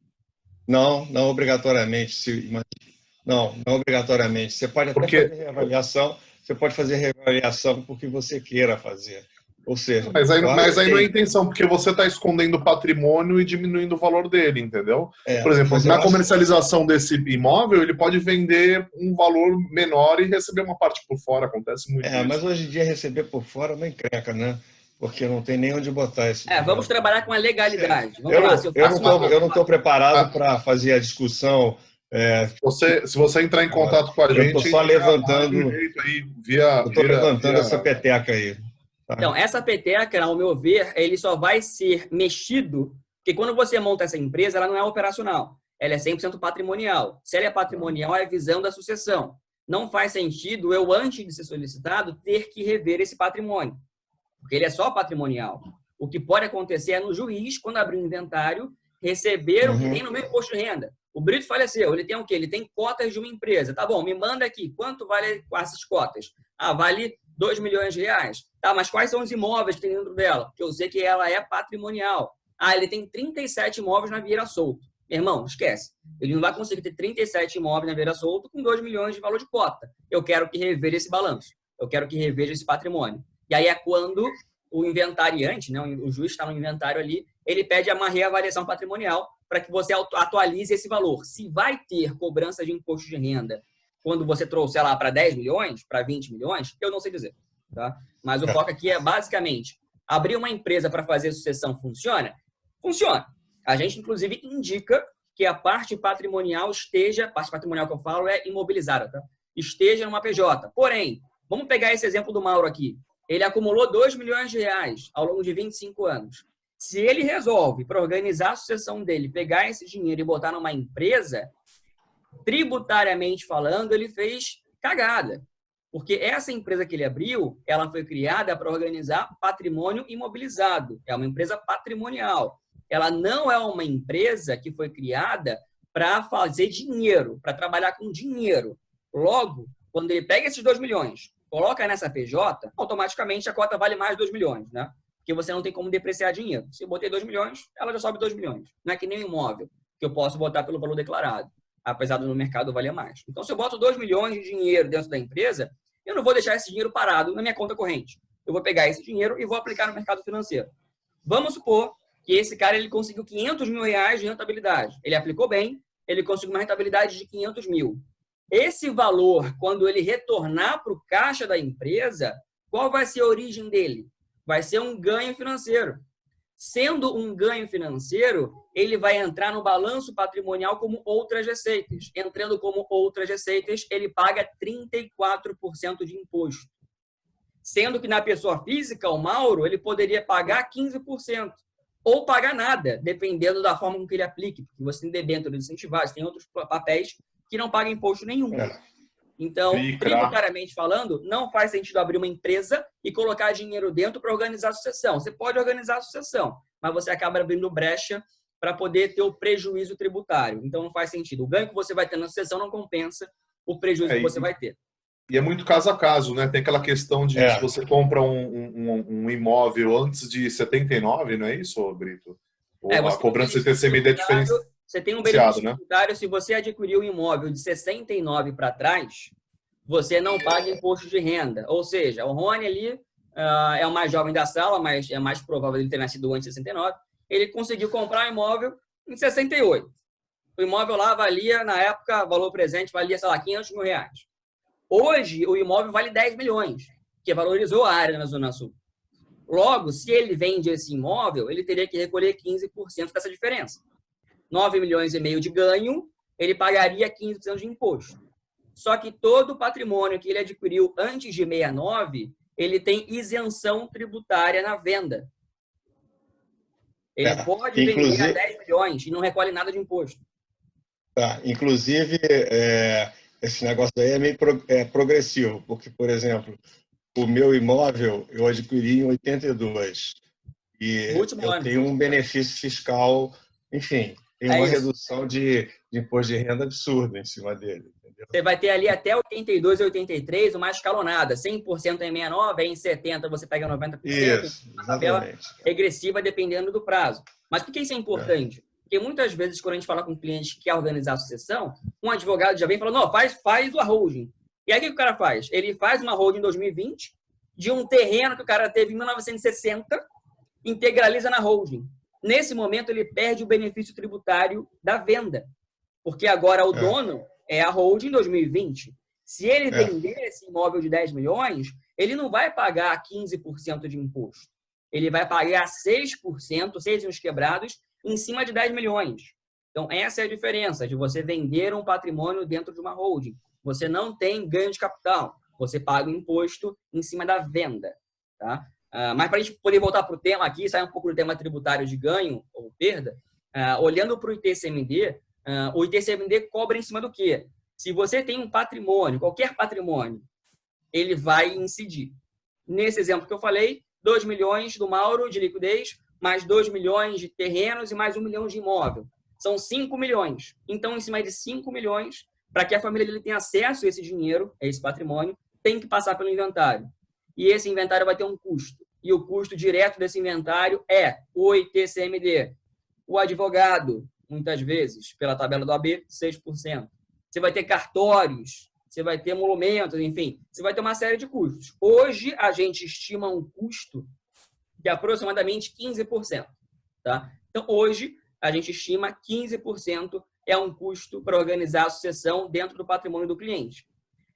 Não obrigatoriamente. Não obrigatoriamente. Você pode até fazer reavaliação. Você pode fazer reavaliação porque você queira fazer. Ou seja, mas aí não é a intenção, porque você está escondendo o patrimônio e diminuindo o valor dele, entendeu? Por exemplo, na comercialização desse imóvel, ele pode vender um valor menor e receber uma parte por fora. Acontece muito isso. Mas hoje em dia receber por fora é uma encrenca, né? Porque não tem nem onde botar esse. Vamos trabalhar com a legalidade. Eu não estou preparado para fazer a discussão. Se você entrar em contato com a gente, eu estou só levantando. Estou levantando essa peteca aí. Tá? Então, essa peteca, ao meu ver, ele só vai ser mexido, porque quando você monta essa empresa, ela não é operacional. Ela é 100% patrimonial. Se ela é patrimonial, é visão da sucessão. Não faz sentido eu, antes de ser solicitado, ter que rever esse patrimônio. porque ele é só patrimonial. O que pode acontecer é no juiz, quando abrir o inventário, receber o que tem no meu imposto de renda. O Brito faleceu, ele tem o quê? Ele tem cotas de uma empresa. Tá bom, me manda aqui, quanto vale essas cotas? Ah, vale 2 milhões de reais. Tá, mas quais são os imóveis que tem dentro dela? Porque eu sei que ela é patrimonial. Ah, ele tem 37 imóveis na Vieira Solto. Meu irmão, esquece. Ele não vai conseguir ter 37 imóveis na Vieira Solto com 2 milhões de valor de cota. Eu quero que reveja esse balanço. Eu quero que reveja esse patrimônio. E aí é quando o inventariante, né, o juiz está no inventário ali, ele pede uma reavaliação patrimonial para que você atualize esse valor. Se vai ter cobrança de imposto de renda quando você trouxer lá para 10 milhões, para 20 milhões, eu não sei dizer. Tá? Mas o foco aqui é basicamente abrir uma empresa para fazer sucessão funciona? Funciona. A gente, inclusive, indica que a parte patrimonial esteja, a parte patrimonial que eu falo é imobilizada, tá? Esteja numa PJ. Porém, vamos pegar esse exemplo do Mauro aqui. Ele acumulou 2 milhões de reais ao longo de 25 anos. Se ele resolve, para organizar a sucessão dele, pegar esse dinheiro e botar numa empresa, tributariamente falando, ele fez cagada. Porque essa empresa que ele abriu, ela foi criada para organizar patrimônio imobilizado. É uma empresa patrimonial. Ela não é uma empresa que foi criada para fazer dinheiro, para trabalhar com dinheiro. Logo, quando ele pega esses 2 milhões, coloca nessa PJ, automaticamente a cota vale mais 2 milhões, né? Porque você não tem como depreciar dinheiro. Se eu botei 2 milhões, ela já sobe 2 milhões. Não é que nem um imóvel, que eu posso botar pelo valor declarado, apesar do no mercado valer mais. Então, se eu boto 2 milhões de dinheiro dentro da empresa, eu não vou deixar esse dinheiro parado na minha conta corrente. Eu vou pegar esse dinheiro e vou aplicar no mercado financeiro. Vamos supor que esse cara ele conseguiu 500 mil reais de rentabilidade. Ele aplicou bem, ele conseguiu uma rentabilidade de 500 mil. Esse valor, quando ele retornar para o caixa da empresa, qual vai ser a origem dele? Vai ser um ganho financeiro. Sendo um ganho financeiro, ele vai entrar no balanço patrimonial como outras receitas. Entrando como outras receitas, ele paga 34% de imposto. Sendo que na pessoa física, o Mauro, ele poderia pagar 15%. Ou pagar nada, dependendo da forma com que ele aplique. Porque você tem debêntures incentivados, tem outros papéis que não pagam imposto nenhum. Então, tributariamente falando, não faz sentido abrir uma empresa e colocar dinheiro dentro para organizar a sucessão. Você pode organizar a sucessão, mas você acaba abrindo brecha para poder ter o prejuízo tributário. Então, não faz sentido. O ganho que você vai ter na sucessão não compensa o prejuízo que você vai ter. E é muito caso a caso, né? Tem aquela questão de se você compra um imóvel antes de 79, não é isso, Brito? Ou a cobrança de TCMD é diferenciada. Você tem um benefício tributário, né? Se você adquirir um imóvel de 69 para trás, você não paga imposto de renda. Ou seja, o Rony ali é o mais jovem da sala, mas é mais provável ele ter nascido antes de 69. Ele conseguiu comprar um imóvel em 68. O imóvel lá valia, na época, valor presente, valia, sei lá, 500 mil reais. Hoje, o imóvel vale 10 milhões, que valorizou a área na Zona Sul. Logo, se ele vende esse imóvel, ele teria que recolher 15% dessa diferença. 9 milhões e meio de ganho, ele pagaria 15% de imposto. Só que todo o patrimônio que ele adquiriu antes de 69, ele tem isenção tributária na venda. Ele pode vender a 10 milhões e não recolhe nada de imposto. Inclusive, esse negócio aí é meio progressivo, porque, por exemplo, o meu imóvel eu adquiri em 82 e eu tenho um benefício fiscal, enfim, tem uma redução de imposto de renda absurda em cima dele. Entendeu? Você vai ter ali até 82 e 83 uma escalonada, 100% em 69, aí em 70 você pega 90%. Isso, uma tabela regressiva dependendo do prazo. Mas por que isso é importante? Porque muitas vezes, quando a gente fala com um cliente que quer organizar a sucessão, um advogado já vem falando, não, faz a holding. E aí o que o cara faz? Ele faz uma holding em 2020 de um terreno que o cara teve em 1960, integraliza na holding. Nesse momento, ele perde o benefício tributário da venda. Porque agora o dono é a holding em 2020. Se ele vender esse imóvel de 10 milhões, ele não vai pagar 15% de imposto. Ele vai pagar 6%, 6 e uns quebrados, em cima de 10 milhões. Então, essa é a diferença de você vender um patrimônio dentro de uma holding. Você não tem ganho de capital. Você paga o imposto em cima da venda. Tá? Mas para a gente poder voltar para o tema aqui, sair um pouco do tema tributário de ganho ou perda, olhando para o ITCMD cobra em cima do quê? Se você tem um patrimônio, qualquer patrimônio, ele vai incidir. Nesse exemplo que eu falei, 2 milhões do Mauro de liquidez, mais 2 milhões de terrenos e mais 1 milhão de imóvel. São 5 milhões. Então, em cima de 5 milhões, para que a família dele tenha acesso a esse dinheiro, a esse patrimônio, tem que passar pelo inventário. E esse inventário vai ter um custo. E o custo direto desse inventário é o ITCMD. O advogado, muitas vezes, pela tabela do AB, 6%. Você vai ter cartórios, você vai ter emolumentos, enfim, você vai ter uma série de custos. Hoje, a gente estima um custo de aproximadamente 15%. Tá? Então, hoje, a gente estima 15% é um custo para organizar a sucessão dentro do patrimônio do cliente.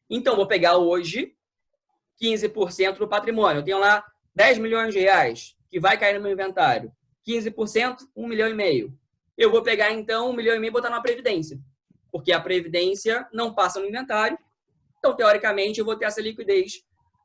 Então, vou pegar hoje 15% do patrimônio. Eu tenho lá 10 milhões de reais que vai cair no meu inventário. 15%, 1,5 milhão. Eu vou pegar, então, 1,5 milhão e botar na Previdência. Porque a Previdência não passa no inventário. Então, teoricamente, eu vou ter essa liquidez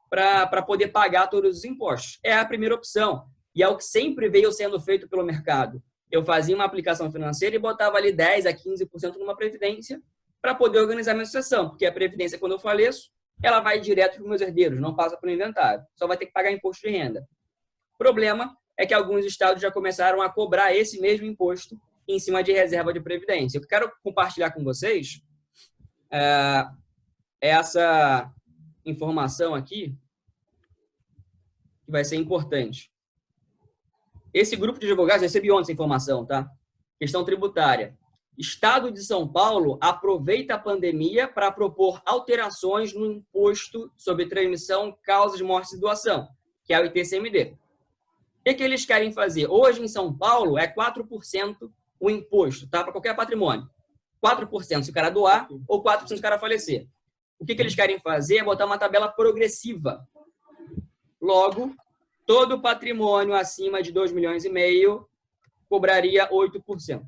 para poder pagar todos os impostos. É a primeira opção. E é o que sempre veio sendo feito pelo mercado. Eu fazia uma aplicação financeira e botava ali 10% a 15% numa Previdência para poder organizar minha sucessão. Porque a Previdência, quando eu faleço, ela vai direto para os meus herdeiros, não passa pelo inventário. Só vai ter que pagar imposto de renda. O problema é que alguns estados já começaram a cobrar esse mesmo imposto em cima de reserva de previdência. Eu quero compartilhar com vocês essa informação aqui, que vai ser importante. Esse grupo de advogados recebeu essa informação, tá? Questão tributária. Estado de São Paulo aproveita a pandemia para propor alterações no imposto sobre transmissão, causa de morte e doação, que é o ITCMD. O que eles querem fazer? Hoje, em São Paulo, é 4% o imposto, tá? Para qualquer patrimônio. 4% se o cara doar ou 4% se o cara falecer. O que eles querem fazer é botar uma tabela progressiva. Logo, todo patrimônio acima de 2,5 milhões cobraria 8%.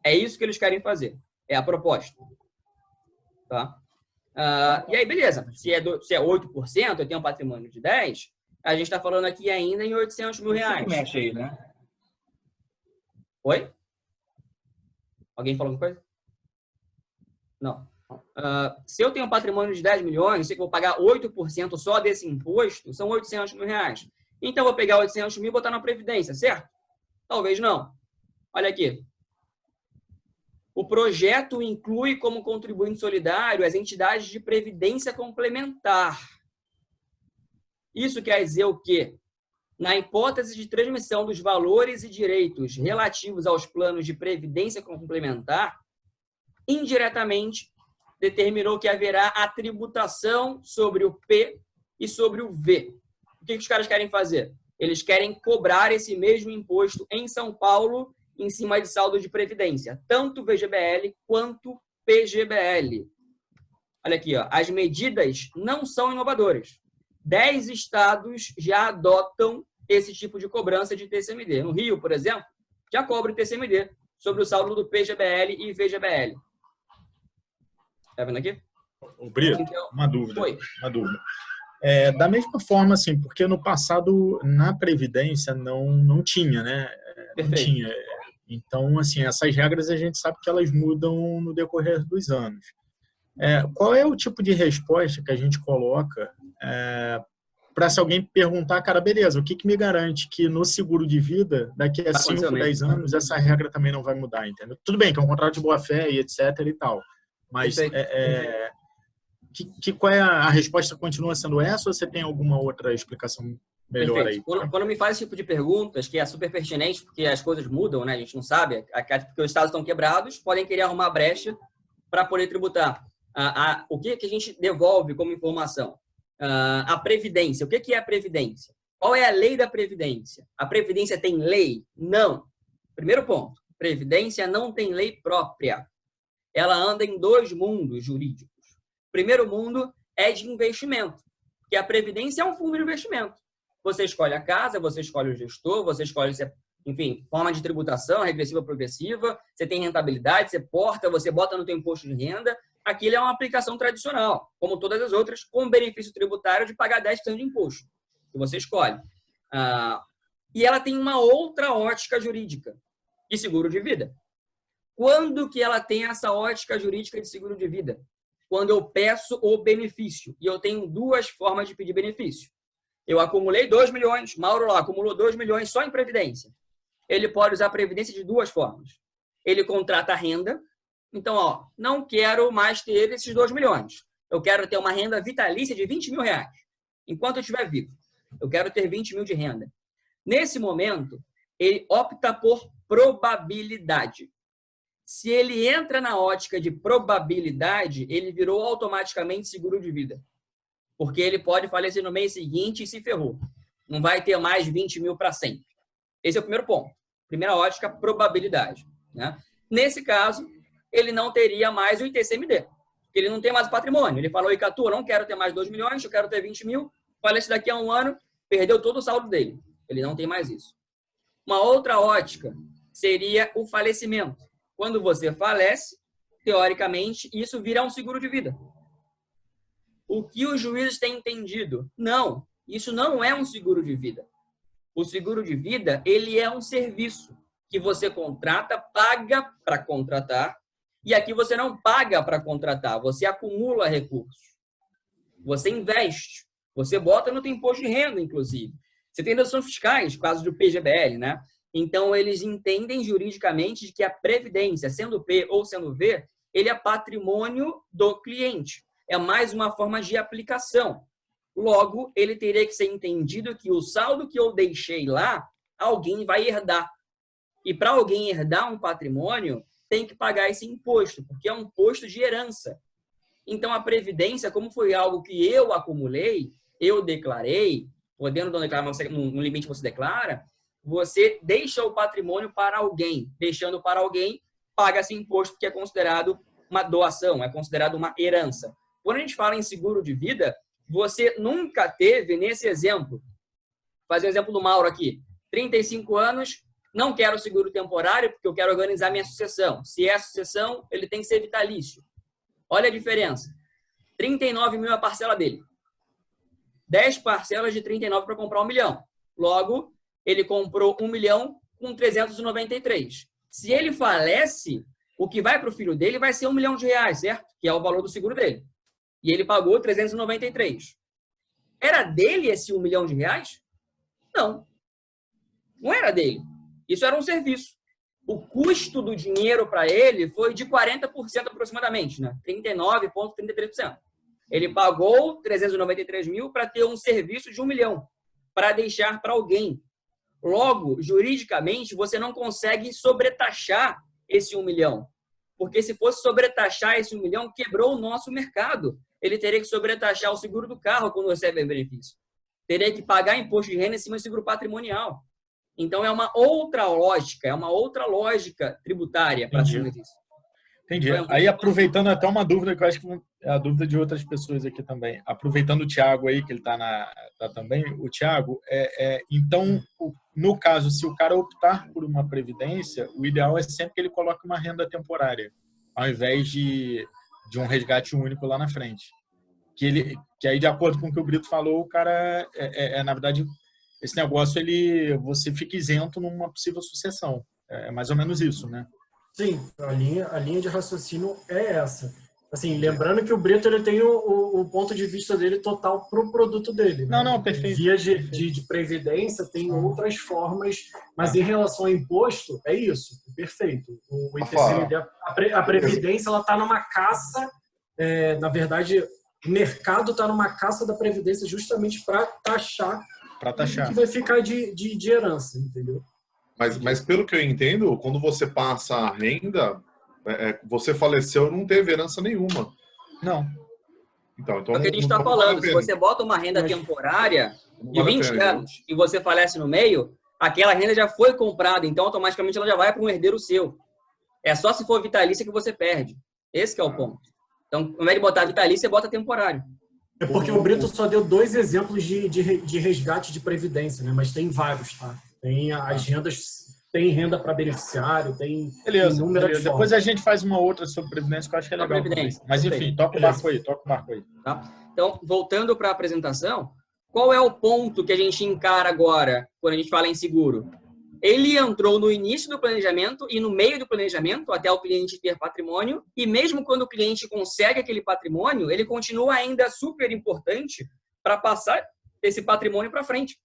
É isso que eles querem fazer. É a proposta. Tá? E aí, beleza. Se é 8%, eu tenho um patrimônio de 10%, a gente está falando aqui ainda em 800 mil reais. Você que mexe aí, né? Oi? Alguém falou alguma coisa? Não. Se eu tenho um patrimônio de 10 milhões, eu sei que vou pagar 8% só desse imposto, são 800 mil reais. Então, eu vou pegar 800 mil e botar na Previdência, certo? Talvez não. Olha aqui. O projeto inclui como contribuinte solidário as entidades de previdência complementar. Isso quer dizer o quê? Na hipótese de transmissão dos valores e direitos relativos aos planos de previdência complementar, indiretamente determinou que haverá a tributação sobre o P e sobre o V. O que os caras querem fazer? Eles querem cobrar esse mesmo imposto em São Paulo em cima de saldo de previdência, tanto VGBL quanto PGBL. Olha aqui, ó, as medidas não são inovadoras. 10 estados já adotam esse tipo de cobrança de TCMD. No Rio, por exemplo, já cobra o TCMD sobre o saldo do PGBL e VGBL. Tá vendo aqui? Ô, Brito, então, uma dúvida. Oi. Uma dúvida. Da mesma forma, assim, porque no passado, na Previdência, não tinha, né? Não Perfeito. tinha. Então, assim, essas regras a gente sabe que elas mudam no decorrer dos anos. Qual é o tipo de resposta que a gente coloca para se alguém perguntar, cara, beleza, o que me garante que no seguro de vida, daqui a 5, 10 anos, essa regra também não vai mudar, entendeu? Tudo bem que é um contrato de boa-fé e etc e tal, mas qual é a resposta? Continua sendo essa ou você tem alguma outra explicação melhor? Perfeito. Aí? Quando me faz esse tipo de perguntas, que é super pertinente, porque as coisas mudam, né? A gente não sabe, porque os estados estão quebrados, podem querer arrumar brecha para poder tributar. O que a gente devolve como informação? A Previdência. O que é a Previdência? Qual é a lei da Previdência? A Previdência tem lei? Não. Primeiro ponto. Previdência não tem lei própria. Ela anda em 2 mundos jurídicos. O primeiro mundo é de investimento, que a Previdência é um fundo de investimento. Você escolhe a casa, você escolhe o gestor, você escolhe, enfim, forma de tributação, regressiva, progressiva, você tem rentabilidade, você bota no teu imposto de renda. Aquilo é uma aplicação tradicional, como todas as outras, com benefício tributário de pagar 10% de imposto, que você escolhe. E ela tem uma outra ótica jurídica, de seguro de vida. Quando que ela tem essa ótica jurídica de seguro de vida? Quando eu peço o benefício. E eu tenho 2 formas de pedir benefício. Eu acumulei 2 milhões, Mauro lá acumulou 2 milhões só em previdência. Ele pode usar a previdência de duas formas. Ele contrata renda. Então, ó, não quero mais ter esses 2 milhões. Eu quero ter uma renda vitalícia de 20 mil reais. Enquanto eu estiver vivo, eu quero ter 20 mil de renda. Nesse momento, ele opta por probabilidade. Se ele entra na ótica de probabilidade, ele virou automaticamente seguro de vida. Porque ele pode falecer no mês seguinte e se ferrou. Não vai ter mais 20 mil para sempre. Esse é o primeiro ponto. Primeira ótica, probabilidade. Né? Nesse caso, ele não teria mais o ITCMD. Ele não tem mais patrimônio. Ele falou, Icatu, eu não quero ter mais 2 milhões, eu quero ter 20 mil. Falece daqui a um ano, perdeu todo o saldo dele. Ele não tem mais isso. Uma outra ótica seria o falecimento. Quando você falece, teoricamente, isso vira um seguro de vida. O que os juízes têm entendido? Não, isso não é um seguro de vida. O seguro de vida, ele é um serviço que você contrata, paga para contratar, e aqui você não paga para contratar, você acumula recursos. Você investe, você bota no teu imposto de renda, inclusive. Você tem deduções fiscais, caso do PGBL, né? Então, eles entendem juridicamente de que a previdência, sendo P ou sendo V, ele é patrimônio do cliente. É mais uma forma de aplicação. Logo, ele teria que ser entendido que o saldo que eu deixei lá, alguém vai herdar. E para alguém herdar um patrimônio, tem que pagar esse imposto, porque é um imposto de herança. Então, a previdência, como foi algo que eu acumulei, eu declarei, podendo não declarar, mas no limite você declara, você deixa o patrimônio para alguém. Deixando para alguém, paga-se imposto, que é considerado uma doação, é considerado uma herança. Quando a gente fala em seguro de vida, você nunca teve, nesse exemplo, fazer o exemplo do Mauro aqui, 35 anos, não quero seguro temporário, porque eu quero organizar minha sucessão. Se é sucessão, ele tem que ser vitalício. Olha a diferença. 39 mil é a parcela dele. 10 parcelas de 39 para comprar 1 milhão. Logo, ele comprou 1 milhão com 393. Se ele falece, o que vai para o filho dele vai ser 1 milhão de reais, certo? Que é o valor do seguro dele. E ele pagou 393. Era dele esse 1 milhão de reais? Não. Não era dele. Isso era um serviço. O custo do dinheiro para ele foi de 40% aproximadamente, né? 39,33%. Ele pagou 393 mil para ter um serviço de 1 milhão, para deixar para alguém. Logo, juridicamente, você não consegue sobretaxar esse 1 milhão. Porque se fosse sobretaxar esse 1 milhão, quebrou o nosso mercado. Ele teria que sobretaxar o seguro do carro quando recebe benefício. Teria que pagar imposto de renda em cima do seguro patrimonial. Então, é uma outra lógica tributária para cima disso. Entendi. Aí, aproveitando até uma dúvida, que eu acho que é a dúvida de outras pessoas aqui também. Aproveitando o Thiago aí, que ele está também. O Thiago, então, no caso, se o cara optar por uma previdência, o ideal é sempre que ele coloque uma renda temporária, ao invés de um resgate único lá na frente. Que aí, de acordo com o que o Brito falou, o cara, na verdade, esse negócio, você fica isento numa possível sucessão. É mais ou menos isso, né? Sim, a linha de raciocínio é essa. Assim, lembrando que o Brito ele tem o ponto de vista dele total para o produto dele. Né? Não, perfeito. Via de previdência tem outras formas, mas em relação ao imposto, é isso, perfeito. O ITCMD, a previdência, ela está numa caça, na verdade, o mercado está numa caça da previdência justamente para taxar o que vai ficar de herança, entendeu? Mas pelo que eu entendo, quando você passa a renda, você faleceu, não teve herança nenhuma. Não. Então é o que a gente está falando. Se você bota uma renda temporária de 20 anos e você falece no meio, aquela renda já foi comprada, então automaticamente ela já vai para um herdeiro seu. É só se for vitalícia que você perde. Esse que é o ponto. Então, ao invés de botar vitalícia, você bota temporário. É porque o Brito só deu 2 exemplos de resgate de previdência, né? Mas tem vários, tá? Tem as rendas, tem renda para beneficiário, tem inúmeras formas. Depois a gente faz uma outra sobre previdência que eu acho que é legal. Mas enfim, toca o barco aí. Tá? Então, voltando para a apresentação, qual é o ponto que a gente encara agora quando a gente fala em seguro? Ele entrou no início do planejamento e no meio do planejamento, até o cliente ter patrimônio, e mesmo quando o cliente consegue aquele patrimônio, ele continua ainda super importante para passar esse patrimônio para frente.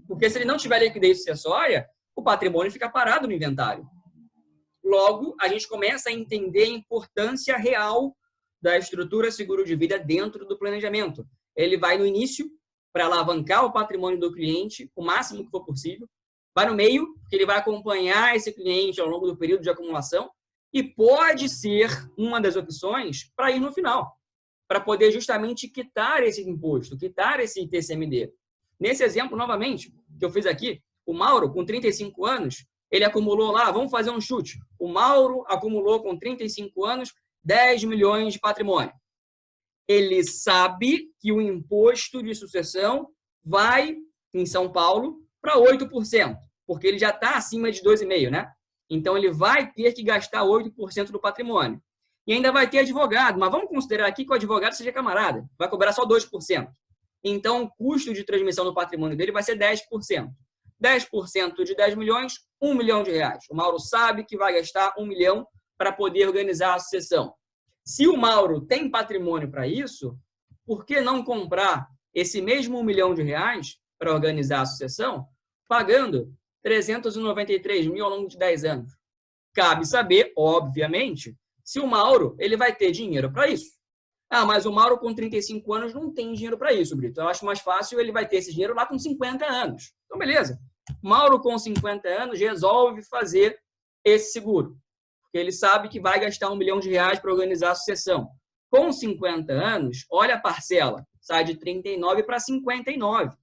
Porque se ele não tiver liquidez sucessória, o patrimônio fica parado no inventário. Logo, a gente começa a entender a importância real da estrutura seguro de vida dentro do planejamento. Ele vai no início, para alavancar o patrimônio do cliente o máximo que for possível. Vai no meio, que ele vai acompanhar esse cliente ao longo do período de acumulação. E pode ser uma das opções para ir no final, para poder justamente quitar esse imposto, quitar esse TCMD. Nesse exemplo, novamente, que eu fiz aqui, o Mauro, com 35 anos, ele acumulou lá, vamos fazer um chute, o Mauro acumulou com 35 anos 10 milhões de patrimônio. Ele sabe que o imposto de sucessão vai, em São Paulo, para 8%, porque ele já está acima de 2,5%, né? Então, ele vai ter que gastar 8% do patrimônio. E ainda vai ter advogado, mas vamos considerar aqui que o advogado seja camarada, vai cobrar só 2%. Então, o custo de transmissão do patrimônio dele vai ser 10%. 10% de 10 milhões, R$1 milhão. O Mauro sabe que vai gastar 1 milhão para poder organizar a sucessão. Se o Mauro tem patrimônio para isso, por que não comprar esse mesmo R$1 milhão para organizar a sucessão, pagando 393 mil ao longo de 10 anos? Cabe saber, obviamente, se o Mauro ele vai ter dinheiro para isso. Ah, mas o Mauro com 35 anos não tem dinheiro para isso, Brito. Eu acho mais fácil ele vai ter esse dinheiro lá com 50 anos. Então, beleza. Mauro com 50 anos resolve fazer esse seguro. Porque ele sabe que vai gastar R$1 milhão para organizar a sucessão. Com 50 anos, olha a parcela. Sai de 39 para 59.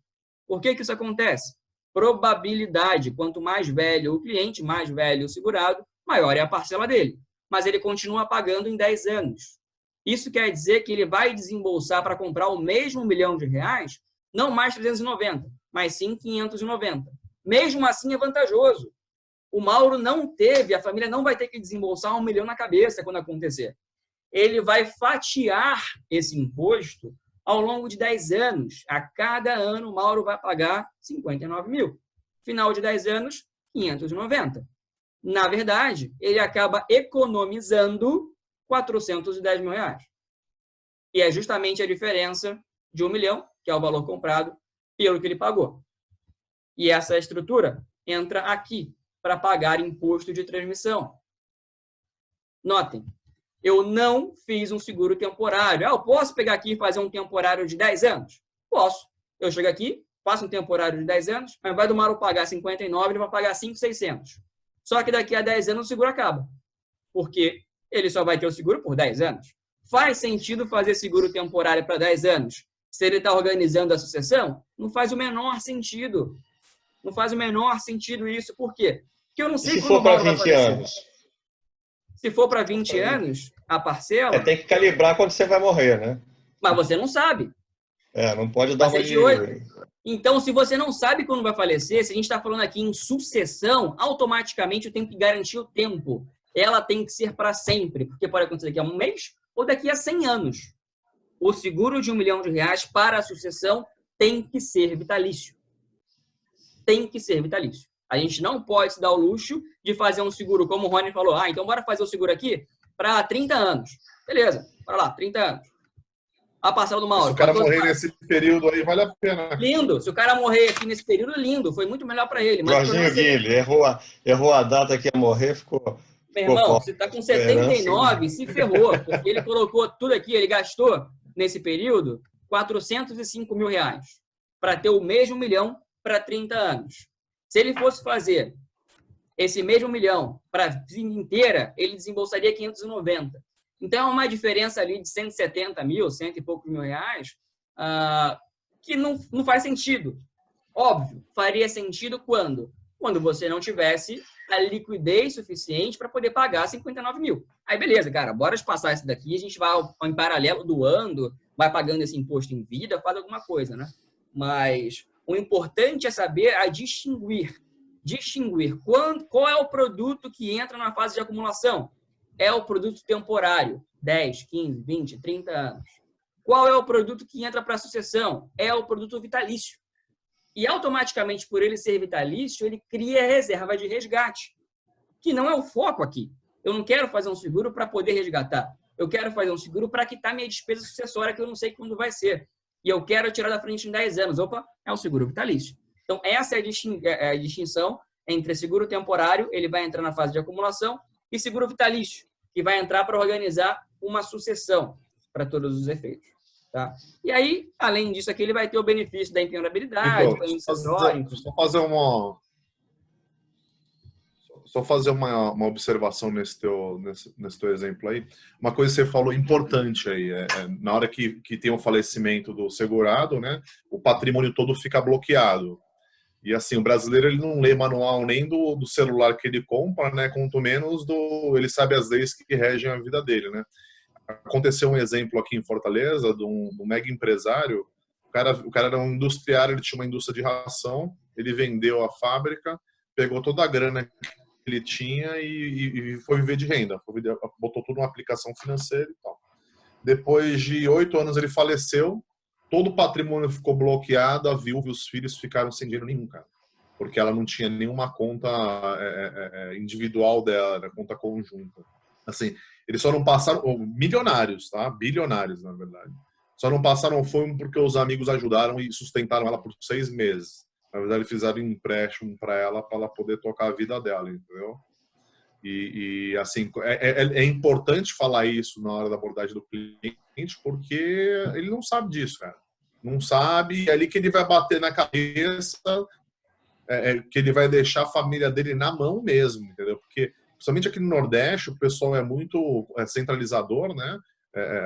Por que isso acontece? Probabilidade. Quanto mais velho o cliente, mais velho o segurado, maior é a parcela dele. Mas ele continua pagando em 10 anos. Isso quer dizer que ele vai desembolsar para comprar o mesmo R$1 milhão, não mais 390, mas sim 590. Mesmo assim é vantajoso. O Mauro não teve, a família não vai ter que desembolsar R$1 milhão na cabeça quando acontecer. Ele vai fatiar esse imposto ao longo de 10 anos. A cada ano o Mauro vai pagar 59 mil. Final de 10 anos, 590. Na verdade, ele acaba economizando 410 mil reais. E é justamente a diferença de 1 milhão, que é o valor comprado, pelo que ele pagou. E essa estrutura entra aqui para pagar imposto de transmissão. Notem, eu não fiz um seguro temporário. Eu posso pegar aqui e fazer um temporário de 10 anos? Posso. Eu chego aqui, faço um temporário de 10 anos, ao invés do Mauro pagar 59, ele vai pagar 5.600. Só que daqui a 10 anos o seguro acaba. Porque ele só vai ter o seguro por 10 anos. Faz sentido fazer seguro temporário para 10 anos? Se ele está organizando a sucessão, não faz o menor sentido. Não faz o menor sentido isso. Por quê? Porque eu não sei quando o Mauro vai falecer. Se for para 20 anos? Se for para 20 anos, a parcela... tem que calibrar quando você vai morrer, né? Mas você não sabe. Não pode dar uma de... Então, se você não sabe quando vai falecer, se a gente está falando aqui em sucessão, automaticamente eu tenho que garantir o tempo. Ela tem que ser para sempre, porque pode acontecer daqui a um mês ou daqui a 100 anos. O seguro de R$1 milhão para a sucessão tem que ser vitalício. Tem que ser vitalício. A gente não pode se dar o luxo de fazer um seguro, como o Rony falou. Então bora fazer o seguro aqui para 30 anos. Beleza, bora lá, 30 anos. A parcela do Mauro. Se o cara morrer nesse período aí, vale a pena. Lindo. Se o cara morrer aqui nesse período, lindo. Foi muito melhor para ele. Jorginho Guilherme, errou a data que ia morrer, ficou... Meu irmão, você está com 79, se ferrou, porque ele colocou tudo aqui, ele gastou, nesse período, 405 mil reais para ter o mesmo milhão para 30 anos. Se ele fosse fazer esse mesmo milhão para a vida inteira, ele desembolsaria 590. Então, é uma diferença ali de 170 mil, 100 e poucos mil reais, que não faz sentido. Óbvio, faria sentido quando? Quando você não tivesse a liquidez suficiente para poder pagar 59 mil. Aí, beleza, cara, bora passar isso daqui, a gente vai em paralelo doando, vai pagando esse imposto em vida, faz alguma coisa, né? Mas o importante é saber distinguir qual é o produto que entra na fase de acumulação. É o produto temporário, 10, 15, 20, 30 anos. Qual é o produto que entra para a sucessão? É o produto vitalício. E automaticamente, por ele ser vitalício, ele cria reserva de resgate, que não é o foco aqui. Eu não quero fazer um seguro para poder resgatar. Eu quero fazer um seguro para quitar minha despesa sucessória, que eu não sei quando vai ser. e eu quero tirar da frente em 10 anos. Opa, é o seguro vitalício. Então, essa é a distinção entre seguro temporário, ele vai entrar na fase de acumulação, e seguro vitalício, que vai entrar para organizar uma sucessão para todos os efeitos. Tá? E aí, além disso aqui, ele vai ter o benefício da impenhorabilidade, Só fazer uma observação nesse teu exemplo aí. Uma coisa que você falou importante aí, na hora que tem o falecimento do segurado, né, o patrimônio todo fica bloqueado. E assim, o brasileiro ele não lê manual nem do celular que ele compra, né, quanto menos ele sabe as leis que regem a vida dele, né. Aconteceu um exemplo aqui em Fortaleza de um mega empresário. O cara era um industriário, ele tinha uma indústria de ração, ele vendeu a fábrica, pegou toda a grana que ele tinha e foi viver de renda, botou tudo numa aplicação financeira e tal. Depois de 8 anos ele faleceu, todo o patrimônio ficou bloqueado, a viúva e os filhos ficaram sem dinheiro nenhum, cara, porque ela não tinha nenhuma conta individual dela, era conta conjunta. Assim, eles só não passaram, milionários, tá? Bilionários, na verdade. Só não passaram fome porque os amigos ajudaram e sustentaram ela por 6 meses. Na verdade, fizeram um empréstimo para ela poder tocar a vida dela, entendeu? E assim, é importante falar isso na hora da abordagem do cliente, porque ele não sabe disso, cara. Não sabe, é ali que ele vai bater na cabeça, que ele vai deixar a família dele na mão mesmo, entendeu? Porque, principalmente aqui no Nordeste, o pessoal é muito centralizador, né?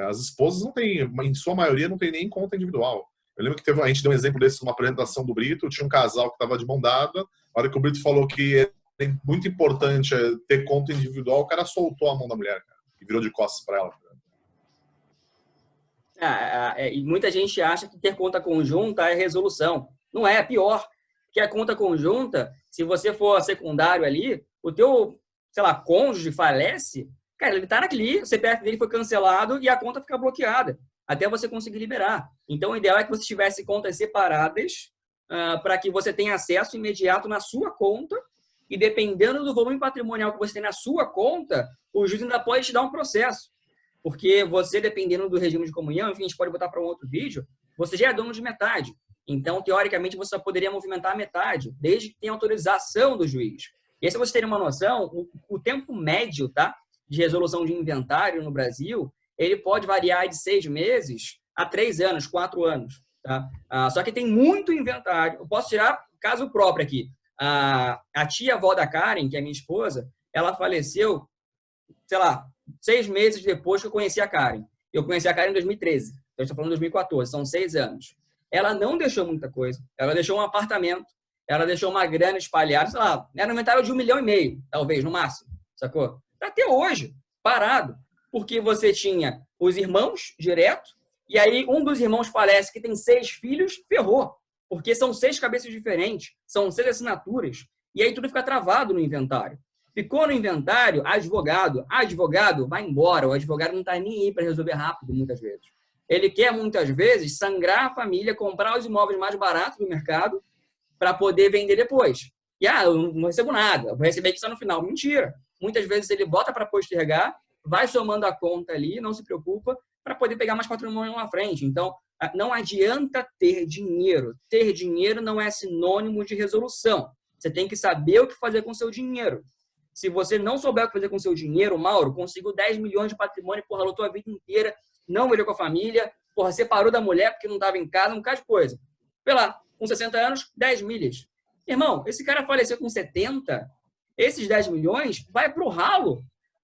As esposas não têm, em sua maioria, não tem nem conta individual. Eu lembro que a gente deu um exemplo desse numa apresentação do Brito, tinha um casal que estava de mão dada, a hora que o Brito falou que é muito importante ter conta individual, o cara soltou a mão da mulher, cara, e virou de costas para ela. E muita gente acha que ter conta conjunta é resolução. Não é pior. Porque a conta conjunta, se você for secundário ali, o teu, sei lá, cônjuge falece, cara, ele tá naquele, o CPF dele foi cancelado e a conta fica bloqueada, até você conseguir liberar. Então, o ideal é que você tivesse contas separadas para que você tenha acesso imediato na sua conta e, dependendo do volume patrimonial que você tem na sua conta, o juiz ainda pode te dar um processo. Porque você, dependendo do regime de comunhão, enfim, a gente pode botar para um outro vídeo, você já é dono de metade. Então, teoricamente, você só poderia movimentar a metade, desde que tenha autorização do juiz. E aí, se você ter uma noção, o tempo médio, tá, de resolução de inventário no Brasil, ele pode variar de 6 meses a 3 anos, 4 anos. Tá? Só que tem muito inventário. Eu posso tirar caso próprio aqui. A tia-avó da Karen, que é minha esposa, ela faleceu, sei lá, 6 meses depois que eu conheci a Karen. Eu conheci a Karen em 2013. Então, eu estou falando de 2014. São 6 anos. Ela não deixou muita coisa. Ela deixou um apartamento. Ela deixou uma grana espalhada. Sei lá, era um inventário de 1,5 milhão, talvez, no máximo. Sacou? Até hoje, parado. Porque você tinha os irmãos direto, e aí um dos irmãos falece que tem 6 filhos, ferrou. Porque são 6 cabeças diferentes, são 6 assinaturas, e aí tudo fica travado no inventário. Ficou no inventário, advogado vai embora, o advogado não está nem aí para resolver rápido, muitas vezes. Ele quer, muitas vezes, sangrar a família, comprar os imóveis mais baratos do mercado para poder vender depois. E, eu não recebo nada, eu vou receber aqui só no final. Mentira. Muitas vezes ele bota para postergar, vai somando a conta ali, não se preocupa, para poder pegar mais patrimônio lá na frente. Então, não adianta ter dinheiro. Ter dinheiro não é sinônimo de resolução. Você tem que saber o que fazer com o seu dinheiro. Se você não souber o que fazer com o seu dinheiro, Mauro, conseguiu 10 milhões de patrimônio, lutou a vida inteira, não melhorou com a família, separou da mulher porque não estava em casa, um bocado de coisa. Vê lá, com 60 anos, 10 milhas. Irmão, esse cara faleceu com 70, esses 10 milhões vai pro ralo.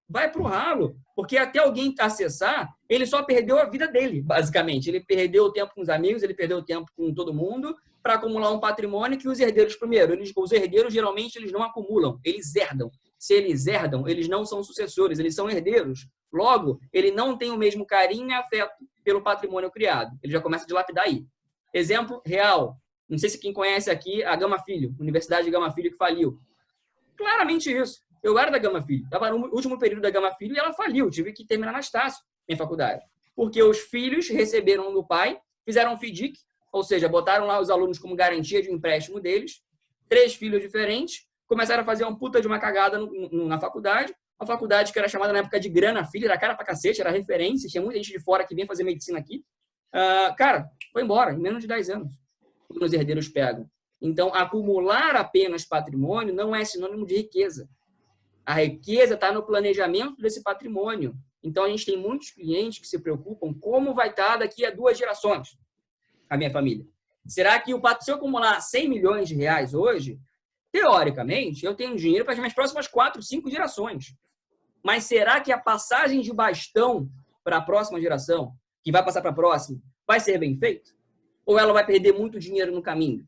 Vai pro ralo. Porque até alguém acessar, ele só perdeu a vida dele, basicamente. Ele perdeu o tempo com os amigos, ele perdeu o tempo com todo mundo para acumular um patrimônio que os herdeiros, primeiro, os herdeiros geralmente eles não acumulam, eles herdam. Se eles herdam, eles não são sucessores, eles são herdeiros. Logo, ele não tem o mesmo carinho e afeto pelo patrimônio criado. Ele já começa a dilapidar aí. Exemplo real. Não sei se quem conhece aqui a Gama Filho, Universidade de Gama Filho que faliu. Claramente isso. Eu era da Gama Filho. Estava no último período da Gama Filho e ela faliu. Tive que terminar na Estácio, em faculdade. Porque os filhos receberam do pai, fizeram um FDIC, ou seja, botaram lá os alunos como garantia de um empréstimo deles. 3 filhos diferentes. Começaram a fazer uma puta de uma cagada na faculdade. Uma faculdade que era chamada na época de Grana Filho, era cara pra cacete, era referência. Tinha muita gente de fora que vinha fazer medicina aqui. Cara, foi embora em menos de 10 anos. Quando os herdeiros pegam. Então, acumular apenas patrimônio não é sinônimo de riqueza. A riqueza está no planejamento desse patrimônio. Então, a gente tem muitos clientes que se preocupam como vai estar daqui a 2 gerações a minha família. Será que se eu acumular 100 milhões de reais hoje, teoricamente, eu tenho dinheiro para as minhas próximas 4, 5 gerações. Mas será que a passagem de bastão para a próxima geração, que vai passar para a próxima, vai ser bem feito? Ou ela vai perder muito dinheiro no caminho?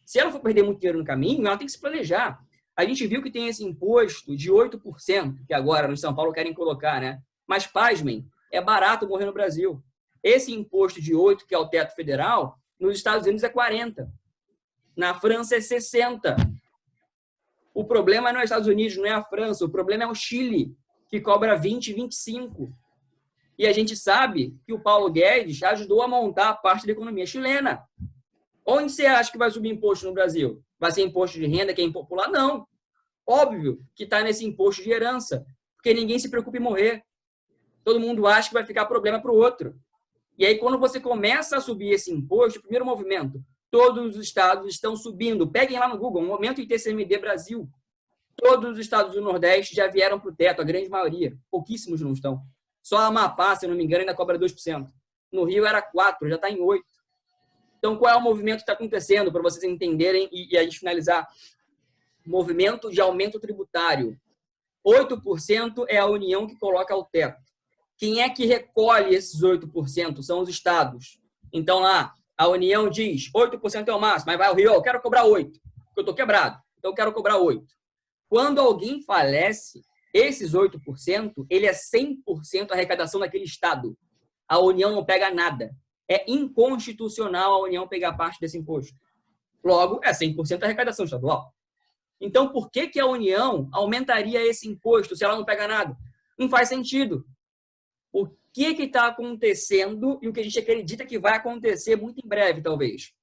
Se ela for perder muito dinheiro no caminho, ela tem que se planejar. A gente viu que tem esse imposto de 8%, que agora no São Paulo querem colocar, né? Mas, pasmem, é barato morrer no Brasil. Esse imposto de 8%, que é o teto federal, nos Estados Unidos é 40%. Na França é 60%. O problema não é os Estados Unidos, não é a França. O problema é o Chile, que cobra 20%, 25%. E a gente sabe que o Paulo Guedes ajudou a montar a parte da economia chilena. Onde você acha que vai subir imposto no Brasil? Vai ser imposto de renda que é impopular? Não. Óbvio que está nesse imposto de herança, porque ninguém se preocupa em morrer. Todo mundo acha que vai ficar problema para o outro. E aí, quando você começa a subir esse imposto, o primeiro movimento, todos os estados estão subindo. Peguem lá no Google, um momento ITCMD Brasil. Todos os estados do Nordeste já vieram para o teto, a grande maioria. Pouquíssimos não estão. Só a Amapá, se eu não me engano, ainda cobra 2%. No Rio era 4%, já está em 8%. Então, qual é o movimento que está acontecendo, para vocês entenderem e a gente finalizar? Movimento de aumento tributário. 8% é a União que coloca o teto. Quem é que recolhe esses 8%? São os estados. Então, lá, a União diz 8% é o máximo, mas vai ao Rio, eu quero cobrar 8%, porque eu estou quebrado, então eu quero cobrar 8%. Quando alguém falece, esses 8%, ele é 100% arrecadação daquele estado. A União não pega nada. É inconstitucional a União pegar parte desse imposto. Logo, é 100% arrecadação estadual. Então, por que a União aumentaria esse imposto se ela não pega nada? Não faz sentido. O que está acontecendo e o que a gente acredita que vai acontecer muito em breve, talvez?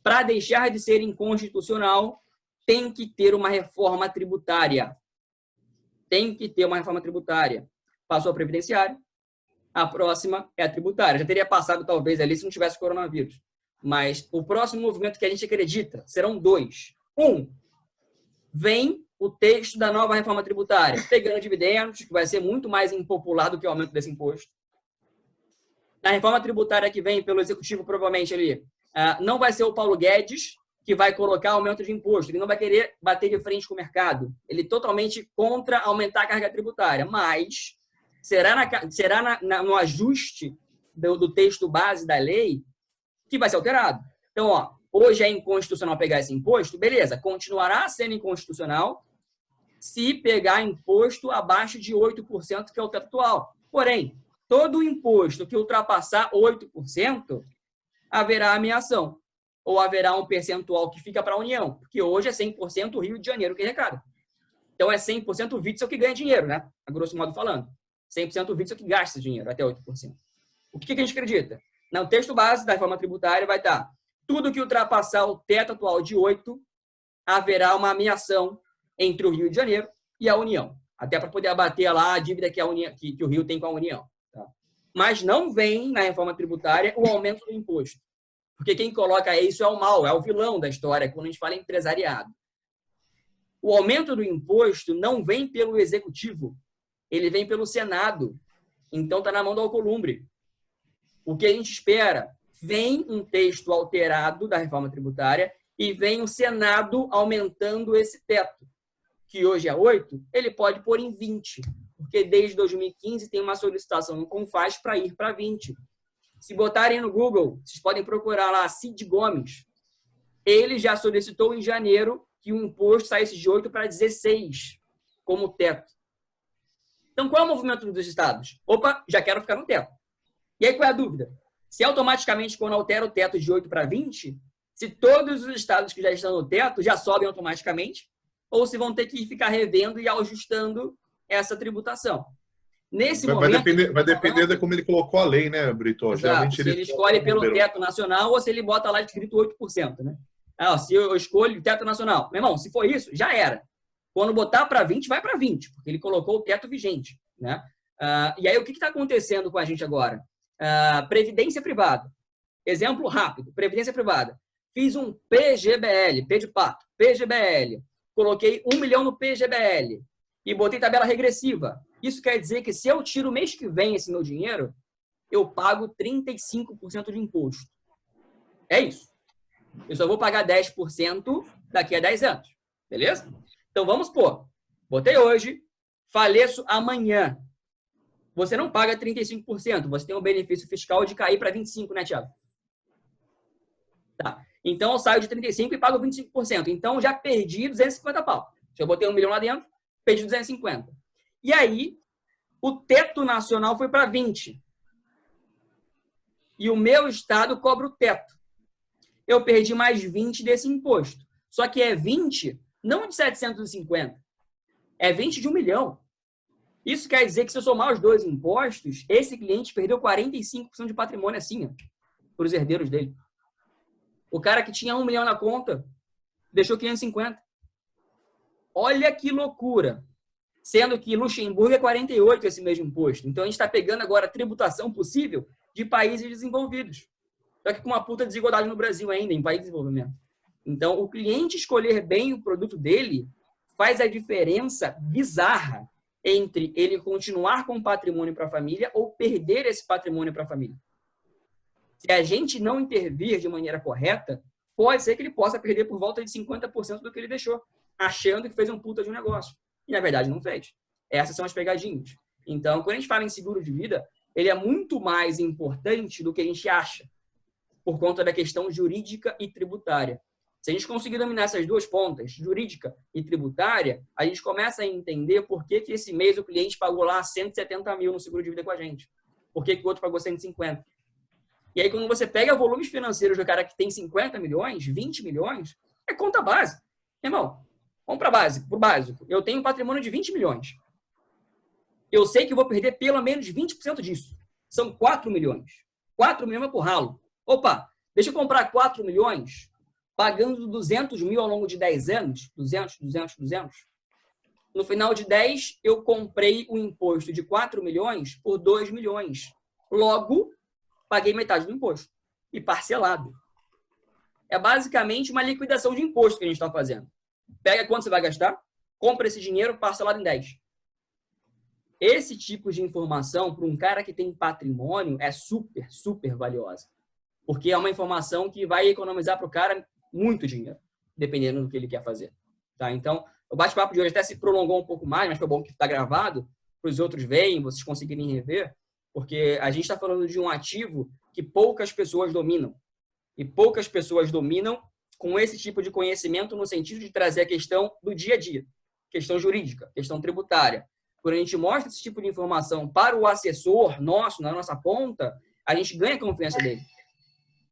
Para deixar de ser inconstitucional, tem que ter uma reforma tributária. Tem que ter uma reforma tributária. Passou a previdenciária, a próxima é a tributária. Já teria passado, talvez, ali se não tivesse coronavírus. Mas o próximo movimento que a gente acredita serão 2. 1, vem o texto da nova reforma tributária, pegando dividendos, que vai ser muito mais impopular do que o aumento desse imposto. Na reforma tributária que vem pelo Executivo, provavelmente ali, não vai ser o Paulo Guedes que vai colocar aumento de imposto. Ele não vai querer bater de frente com o mercado. Ele é totalmente contra aumentar a carga tributária. Mas será no ajuste do texto base da lei que vai ser alterado. Então, hoje é inconstitucional pegar esse imposto, beleza, continuará sendo inconstitucional se pegar imposto abaixo de 8%, que é o teto atual. Porém, todo imposto que ultrapassar 8%, haverá ameação. Ou haverá um percentual que fica para a União, porque hoje é 100% o Rio de Janeiro que arrecada. Então, é 100% o Witzel que ganha dinheiro, né? A grosso modo falando. 100% o Witzel que gasta dinheiro, até 8%. O que a gente acredita? No texto base da reforma tributária vai estar tudo que ultrapassar o teto atual de 8%, haverá uma ameação entre o Rio de Janeiro e a União. Até para poder abater lá a dívida que o Rio tem com a União. Tá? Mas não vem na reforma tributária o aumento do imposto. Porque quem coloca isso é o mal, é o vilão da história, quando a gente fala em empresariado. O aumento do imposto não vem pelo Executivo, ele vem pelo Senado. Então está na mão do Alcolumbre. O que a gente espera? Vem um texto alterado da reforma tributária e vem o Senado aumentando esse teto, que hoje é 8%, ele pode pôr em 20%, porque desde 2015 tem uma solicitação no CONFAS para ir para 20%. Se botarem no Google, vocês podem procurar lá Cid Gomes. Ele já solicitou em janeiro que o imposto saísse de 8% para 16%, como teto. Então, qual é o movimento dos estados? Opa, já quero ficar no teto. E aí, qual é a dúvida? Se automaticamente, quando altera o teto de 8% para 20%, se todos os estados que já estão no teto já sobem automaticamente, ou se vão ter que ficar revendo e ajustando essa tributação. Nesse momento... Vai depender de como ele colocou a lei, né, Brito? Geralmente se ele escolhe pelo teto nacional ou se ele bota lá escrito 8%, né? Se eu escolho o teto nacional. Meu irmão, se for isso, já era. Quando botar para 20%, vai para 20%, porque ele colocou o teto vigente, né? E aí, o que está acontecendo com a gente agora? Previdência privada. Exemplo rápido. Previdência privada. Fiz um PGBL, P de pato, PGBL. Coloquei 1 milhão no PGBL e botei tabela regressiva. Isso quer dizer que se eu tiro o mês que vem esse meu dinheiro, eu pago 35% de imposto. É isso. Eu só vou pagar 10% daqui a 10 anos. Beleza? Então, vamos supor. Botei hoje, faleço amanhã. Você não paga 35%. Você tem um benefício fiscal de cair para 25%, né, Thiago? Tá. Então, eu saio de 35% e pago 25%. Então, já perdi 250 pau. Se eu botei 1 milhão lá dentro, perdi 250. E aí, o teto nacional foi para 20%. E o meu estado cobra o teto. Eu perdi mais 20 desse imposto. Só que é 20, não de 750. É 20 de 1 milhão. Isso quer dizer que se eu somar os dois impostos, esse cliente perdeu 45% de patrimônio assim, para os herdeiros dele. O cara que tinha 1 milhão na conta, deixou 550. Olha que loucura. Sendo que Luxemburgo é 48% esse mesmo imposto. Então, a gente está pegando agora a tributação possível de países desenvolvidos. Só que com uma puta desigualdade no Brasil ainda, em país de desenvolvimento. Então, o cliente escolher bem o produto dele faz a diferença bizarra entre ele continuar com patrimônio para a família ou perder esse patrimônio para a família. Se a gente não intervir de maneira correta, pode ser que ele possa perder por volta de 50% do que ele deixou, achando que fez um puta de um negócio. E, na verdade, não fez. Essas são as pegadinhas. Então, quando a gente fala em seguro de vida, ele é muito mais importante do que a gente acha, por conta da questão jurídica e tributária. Se a gente conseguir dominar essas duas pontas, jurídica e tributária, a gente começa a entender por que esse mês o cliente pagou lá 170 mil no seguro de vida com a gente. Por que o outro pagou 150? E aí, quando você pega volumes financeiros do cara que tem 50 milhões, 20 milhões, é conta base. Irmão, vamos para o básico. Eu tenho um patrimônio de 20 milhões. Eu sei que eu vou perder pelo menos 20% disso. São 4 milhões. 4 milhões por ralo. Opa, deixa eu comprar 4 milhões pagando 200 mil ao longo de 10 anos. 200. No final de 10, eu comprei o imposto de 4 milhões por 2 milhões. Logo, paguei metade do imposto. E parcelado. É basicamente uma liquidação de imposto que a gente está fazendo. Pega quanto você vai gastar, compra esse dinheiro parcelado em 10. Esse tipo de informação, para um cara que tem patrimônio, é super, super valiosa. Porque é uma informação que vai economizar para o cara muito dinheiro, dependendo do que ele quer fazer. Tá? Então, o bate-papo de hoje até se prolongou um pouco mais, mas foi bom que está gravado, para os outros verem, vocês conseguirem rever, porque a gente está falando de um ativo que poucas pessoas dominam. E poucas pessoas dominam com esse tipo de conhecimento no sentido de trazer a questão do dia a dia, questão jurídica, questão tributária. Quando a gente mostra esse tipo de informação para o assessor nosso, na nossa ponta, a gente ganha a confiança dele.